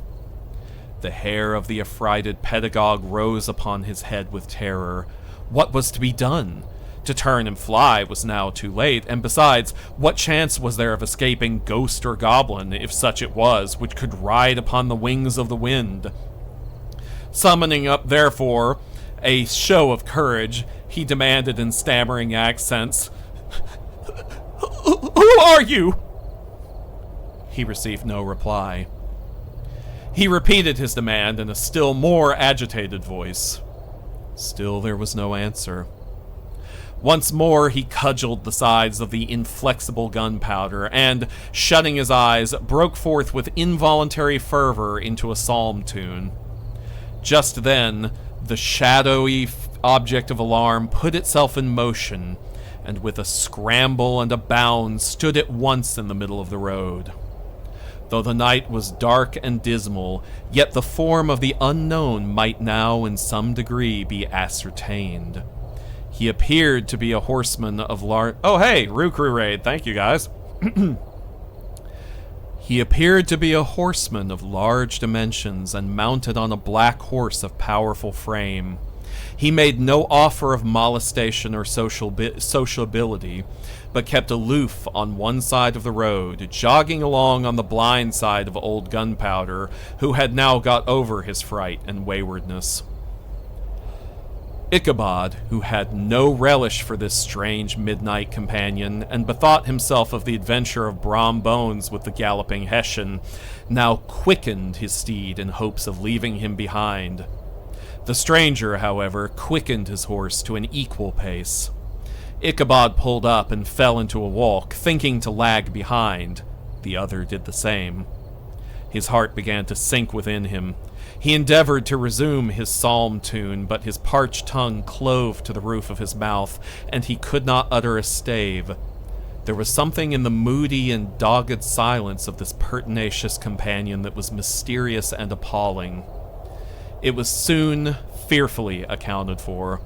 The hair of the affrighted pedagogue rose upon his head with terror. What was to be done? To turn and fly was now too late, and besides, what chance was there of escaping ghost or goblin, if such it was, which could ride upon the wings of the wind? Summoning up, therefore, a show of courage, he demanded in stammering accents, "Who are you?" He received no reply. He repeated his demand in a still more agitated voice. Still there was no answer. Once more he cudgeled the sides of the inflexible Gunpowder, and, shutting his eyes, broke forth with involuntary fervor into a psalm tune. Just then, the shadowy object of alarm put itself in motion, and with a scramble and a bound stood at once in the middle of the road. Though the night was dark and dismal, yet the form of the unknown might now in some degree be ascertained. He appeared to be a horseman of large... Oh, hey, Roo-Crew Raid, thank you guys. He appeared to be a horseman of large dimensions and mounted on a black horse of powerful frame. He made no offer of molestation or sociability, but kept aloof on one side of the road, jogging along on the blind side of old Gunpowder, who had now got over his fright and waywardness. Ichabod, who had no relish for this strange midnight companion, and bethought himself of the adventure of Brom Bones with the galloping Hessian, now quickened his steed in hopes of leaving him behind. The stranger, however, quickened his horse to an equal pace. Ichabod pulled up and fell into a walk, thinking to lag behind. The other did the same. His heart began to sink within him. He endeavored to resume his psalm tune, but his parched tongue clove to the roof of his mouth, and he could not utter a stave. There was something in the moody and dogged silence of this pertinacious companion that was mysterious and appalling. It was soon fearfully accounted for.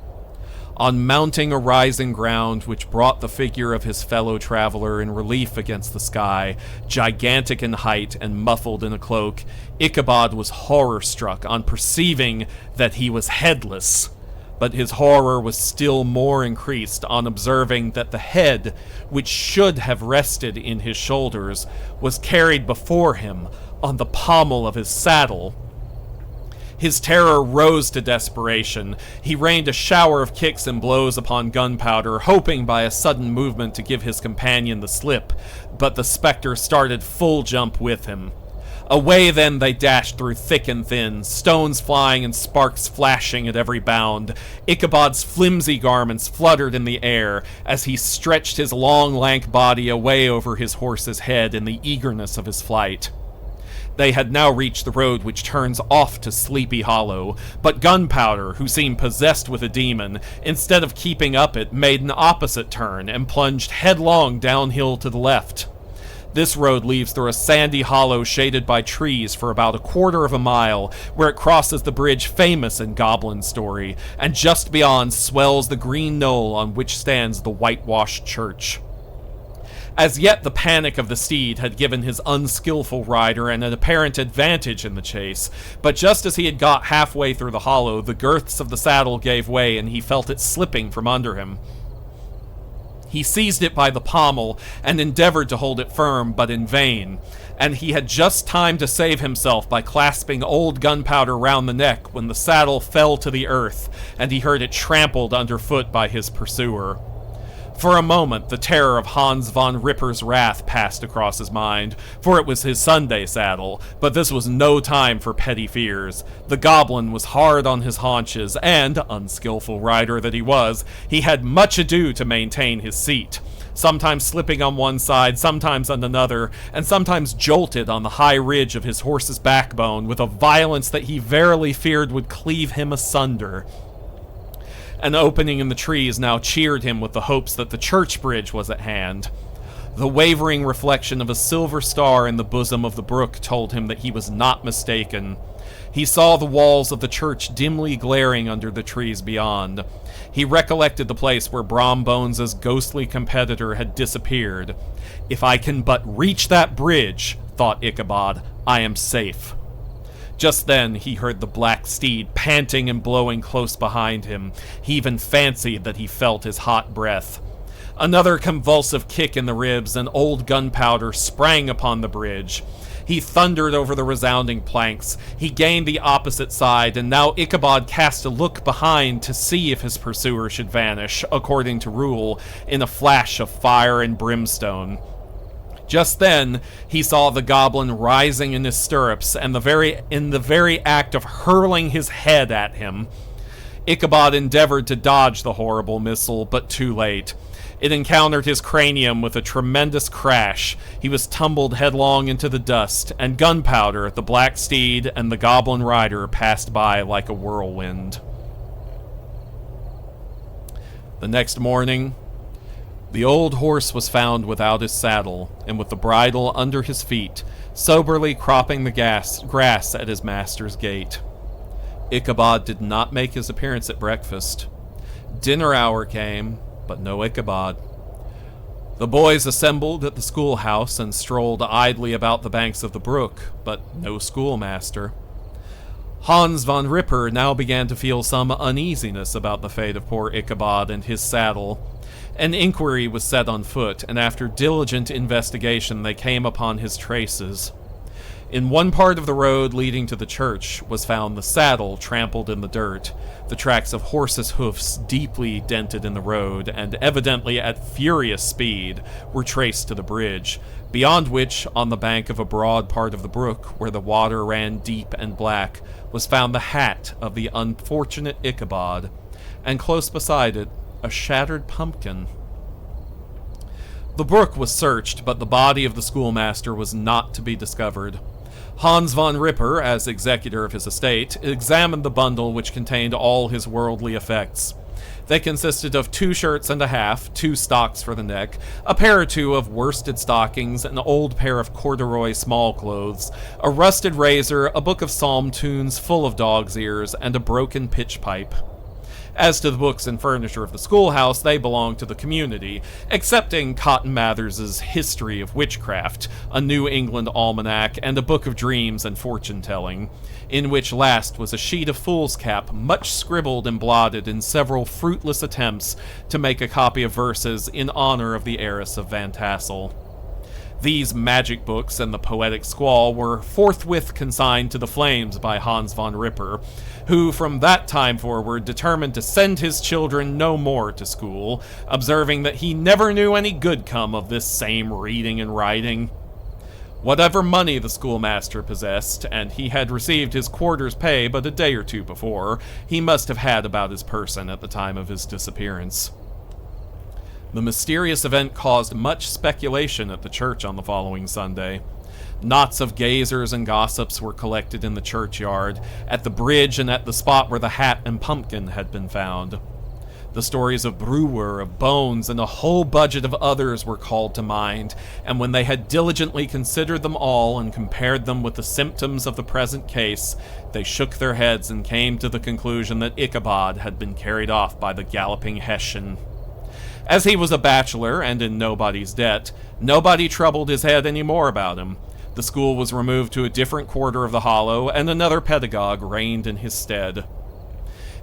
On mounting a rising ground which brought the figure of his fellow traveler in relief against the sky, gigantic in height and muffled in a cloak, Ichabod was horror-struck on perceiving that he was headless. But his horror was still more increased on observing that the head, which should have rested in his shoulders, was carried before him on the pommel of his saddle. His terror rose to desperation. He rained a shower of kicks and blows upon Gunpowder, hoping by a sudden movement to give his companion the slip, but the spectre started full jump with him. Away then they dashed through thick and thin, stones flying and sparks flashing at every bound. Ichabod's flimsy garments fluttered in the air as he stretched his long, lank body away over his horse's head in the eagerness of his flight. They had now reached the road which turns off to Sleepy Hollow, but Gunpowder, who seemed possessed with a demon, instead of keeping up it, made an opposite turn and plunged headlong downhill to the left. This road leads through a sandy hollow shaded by trees for about a quarter of a mile, where it crosses the bridge famous in goblin story, and just beyond swells the green knoll on which stands the whitewashed church. As yet the panic of the steed had given his unskillful rider an apparent advantage in the chase, but just as he had got halfway through the hollow, the girths of the saddle gave way and he felt it slipping from under him. He seized it by the pommel and endeavored to hold it firm, but in vain, and he had just time to save himself by clasping old Gunpowder round the neck when the saddle fell to the earth, and he heard it trampled underfoot by his pursuer. For a moment, the terror of Hans von Ripper's wrath passed across his mind, for it was his Sunday saddle, but this was no time for petty fears. The goblin was hard on his haunches, and, unskillful rider that he was, he had much ado to maintain his seat, sometimes slipping on one side, sometimes on another, and sometimes jolted on the high ridge of his horse's backbone with a violence that he verily feared would cleave him asunder. An opening in the trees now cheered him with the hopes that the church bridge was at hand. The wavering reflection of a silver star in the bosom of the brook told him that he was not mistaken. He saw the walls of the church dimly glaring under the trees beyond. He recollected the place where Brom Bones' ghostly competitor had disappeared. If I can but reach that bridge, thought Ichabod, I am safe. Just then he heard the black steed panting and blowing close behind him. He even fancied that he felt his hot breath. Another convulsive kick in the ribs, and old Gunpowder sprang upon the bridge. He thundered over the resounding planks. He gained the opposite side, and now Ichabod cast a look behind to see if his pursuer should vanish, according to rule, in a flash of fire and brimstone. Just then, he saw the goblin rising in his stirrups, and in the very act of hurling his head at him. Ichabod endeavored to dodge the horrible missile, but too late. It encountered his cranium with a tremendous crash. He was tumbled headlong into the dust, and Gunpowder, the black steed, and the goblin rider passed by like a whirlwind. The next morning, the old horse was found without his saddle, and with the bridle under his feet, soberly cropping the grass at his master's gate. Ichabod did not make his appearance at breakfast. Dinner hour came, but no Ichabod. The boys assembled at the schoolhouse and strolled idly about the banks of the brook, but no schoolmaster. Hans von Ripper now began to feel some uneasiness about the fate of poor Ichabod and his saddle. An inquiry was set on foot, and after diligent investigation they came upon his traces. In one part of the road leading to the church was found the saddle trampled in the dirt, the tracks of horses' hoofs deeply dented in the road, and evidently at furious speed, were traced to the bridge, beyond which, on the bank of a broad part of the brook, where the water ran deep and black, was found the hat of the unfortunate Ichabod, and close beside it, a shattered pumpkin. The brook was searched, but the body of the schoolmaster was not to be discovered. Hans von Ripper, as executor of his estate, examined the bundle which contained all his worldly effects. They consisted of 2 shirts and a half, 2 stocks for the neck, a pair or 2 of worsted stockings, an old pair of corduroy small clothes, a rusted razor, a book of psalm tunes full of dog's ears, and a broken pitch pipe. As to the books and furniture of the schoolhouse, they belonged to the community, excepting Cotton Mathers's History of Witchcraft, a New England almanac, and a book of dreams and fortune-telling, in which last was a sheet of foolscap much scribbled and blotted in several fruitless attempts to make a copy of verses in honor of the heiress of Van Tassel. These magic books and the poetic squall were forthwith consigned to the flames by Hans von Ripper, who from that time forward determined to send his children no more to school, observing that he never knew any good come of this same reading and writing. Whatever money the schoolmaster possessed, and he had received his quarter's pay but a day or 2 before, he must have had about his person at the time of his disappearance. The mysterious event caused much speculation at the church on the following Sunday. Knots of gazers and gossips were collected in the churchyard, at the bridge, and at the spot where the hat and pumpkin had been found. The stories of Brewer, of Bones, and a whole budget of others were called to mind, and when they had diligently considered them all and compared them with the symptoms of the present case, they shook their heads and came to the conclusion that Ichabod had been carried off by the galloping Hessian. As he was a bachelor and in nobody's debt, nobody troubled his head any more about him. The school was removed to a different quarter of the hollow, and another pedagogue reigned in his stead.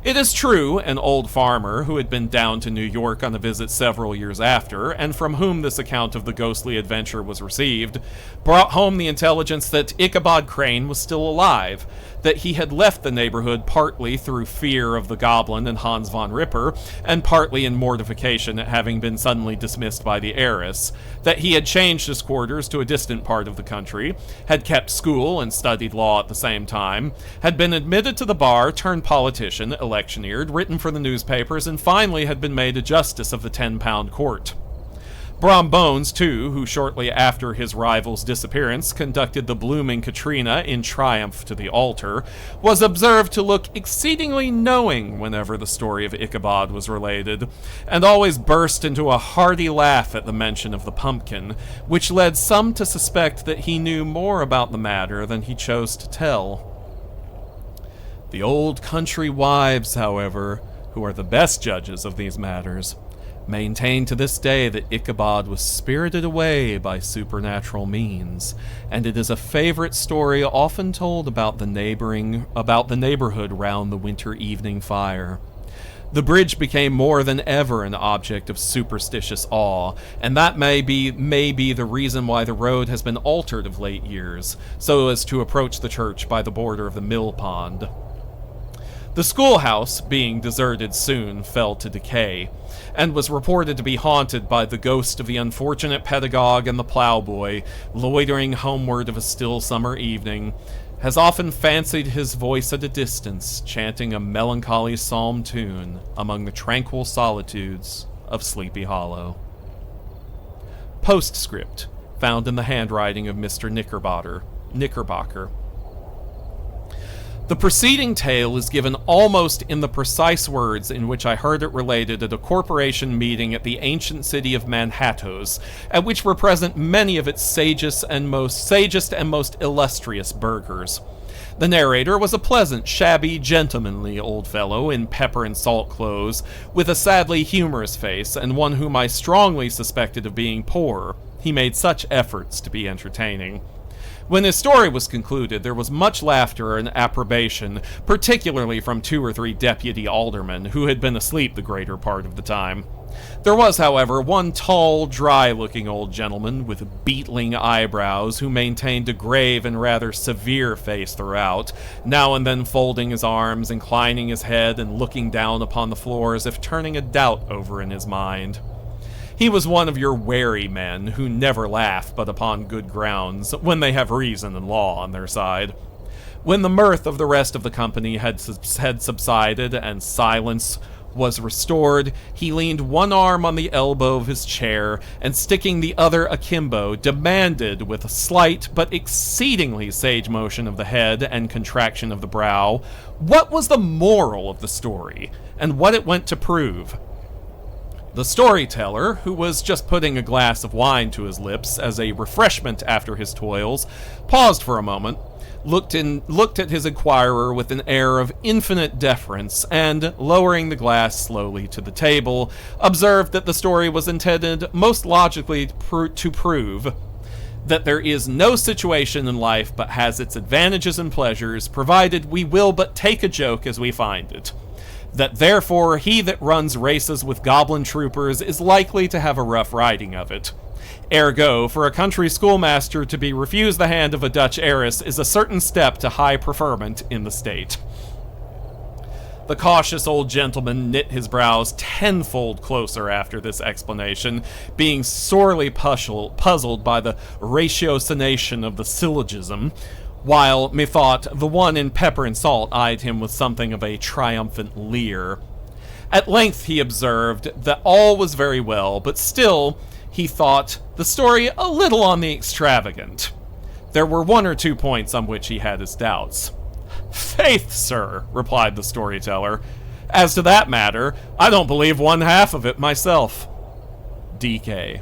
It is true, an old farmer, who had been down to New York on a visit several years after, and from whom this account of the ghostly adventure was received, brought home the intelligence that Ichabod Crane was still alive, that he had left the neighborhood partly through fear of the goblin and Hans von Ripper, and partly in mortification at having been suddenly dismissed by the heiress, that he had changed his quarters to a distant part of the country, had kept school and studied law at the same time, had been admitted to the bar, turned politician, electioneered, written for the newspapers, and finally had been made a justice of the 10-pound court. Brom Bones, too, who shortly after his rival's disappearance conducted the blooming Katrina in triumph to the altar, was observed to look exceedingly knowing whenever the story of Ichabod was related, and always burst into a hearty laugh at the mention of the pumpkin, which led some to suspect that he knew more about the matter than he chose to tell. The old country wives, however, who are the best judges of these matters, maintain to this day that Ichabod was spirited away by supernatural means, and it is a favorite story often told about the neighborhood round the winter evening fire. The bridge became more than ever an object of superstitious awe, and that may be the reason why the road has been altered of late years, so as to approach the church by the border of the mill pond. The schoolhouse, being deserted soon, fell to decay, and was reported to be haunted by the ghost of the unfortunate pedagogue, and the ploughboy, loitering homeward of a still summer evening, has often fancied his voice at a distance, chanting a melancholy psalm tune among the tranquil solitudes of Sleepy Hollow. Postscript, found in the handwriting of Mr. Knickerbocker. The preceding tale is given almost in the precise words in which I heard it related at a corporation meeting at the ancient city of Manhattoes, at which were present many of its sagest and most illustrious burghers. The narrator was a pleasant, shabby, gentlemanly old fellow in pepper and salt clothes, with a sadly humorous face, and one whom I strongly suspected of being poor. He made such efforts to be entertaining. When his story was concluded, there was much laughter and approbation, particularly from 2 or 3 deputy aldermen, who had been asleep the greater part of the time. There was, however, one tall, dry-looking old gentleman with beetling eyebrows who maintained a grave and rather severe face throughout, now and then folding his arms, inclining his head, and looking down upon the floor as if turning a doubt over in his mind. He was one of your wary men who never laugh but upon good grounds, when they have reason and law on their side. When the mirth of the rest of the company had subsided and silence was restored, he leaned one arm on the elbow of his chair, and sticking the other akimbo, demanded, with a slight but exceedingly sage motion of the head and contraction of the brow, what was the moral of the story, and what it went to prove. The storyteller, who was just putting a glass of wine to his lips as a refreshment after his toils, paused for a moment, looked at his inquirer with an air of infinite deference, and, lowering the glass slowly to the table, observed that the story was intended most logically to prove that there is no situation in life but has its advantages and pleasures, provided we will but take a joke as we find it. That therefore he that runs races with goblin troopers is likely to have a rough riding of it. Ergo, for a country schoolmaster to be refused the hand of a Dutch heiress is a certain step to high preferment in the state. The cautious old gentleman knit his brows tenfold closer after this explanation, being sorely puzzled by the ratiocination of the syllogism, while, methought, the one in pepper and salt eyed him with something of a triumphant leer. At length he observed that all was very well, but still, he thought the story a little on the extravagant. There were 1 or 2 points on which he had his doubts. "Faith, sir," replied the storyteller, "as to that matter, I don't believe 1/2 of it myself." DK.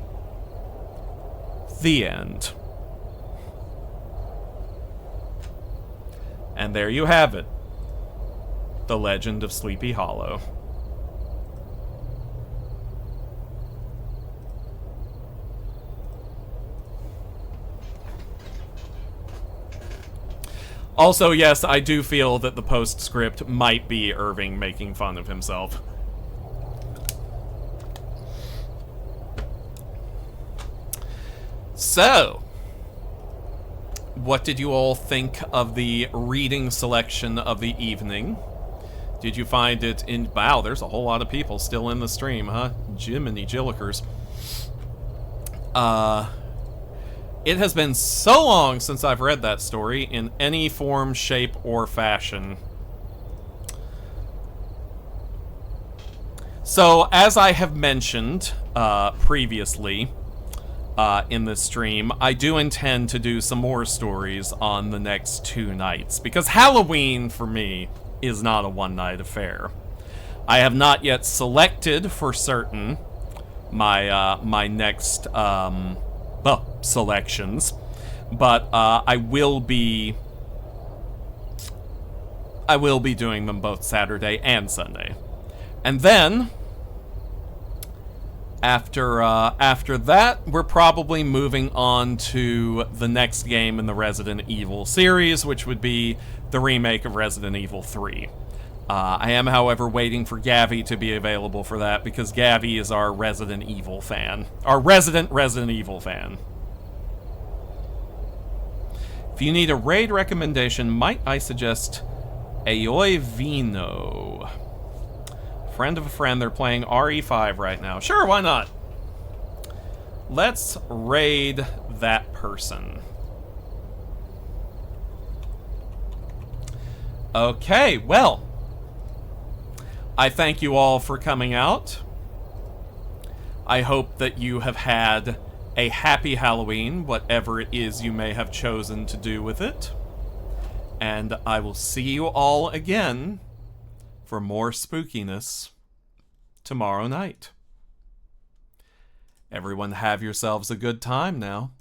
The end. And there you have it. The Legend of Sleepy Hollow. Also, yes, I do feel that the postscript might be Irving making fun of himself. So, what did you all think of the reading selection of the evening? Did you find it in... Wow, there's a whole lot of people still in the stream, huh? Jiminy Jillikers. It has been so long since I've read that story in any form, shape, or fashion. So, as I have mentioned previously in this stream, I do intend to do some more stories on the next 2 nights, because Halloween, for me, is not a one-night affair. I have not yet selected for certain my next... selections, but I will be doing them both Saturday and Sunday, and then after that, we're probably moving on to the next game in the Resident Evil series, which would be the remake of Resident Evil 3. I am, however, waiting for Gavi to be available for that, because Gavi is our Resident Evil fan. Our resident Resident Evil fan. If you need a raid recommendation, might I suggest Aoi Vino? Friend of a friend, they're playing RE5 right now. Sure, why not? Let's raid that person. Okay, well, I thank you all for coming out. I hope that you have had a happy Halloween, whatever it is you may have chosen to do with it. And I will see you all again for more spookiness tomorrow night. Everyone have yourselves a good time now.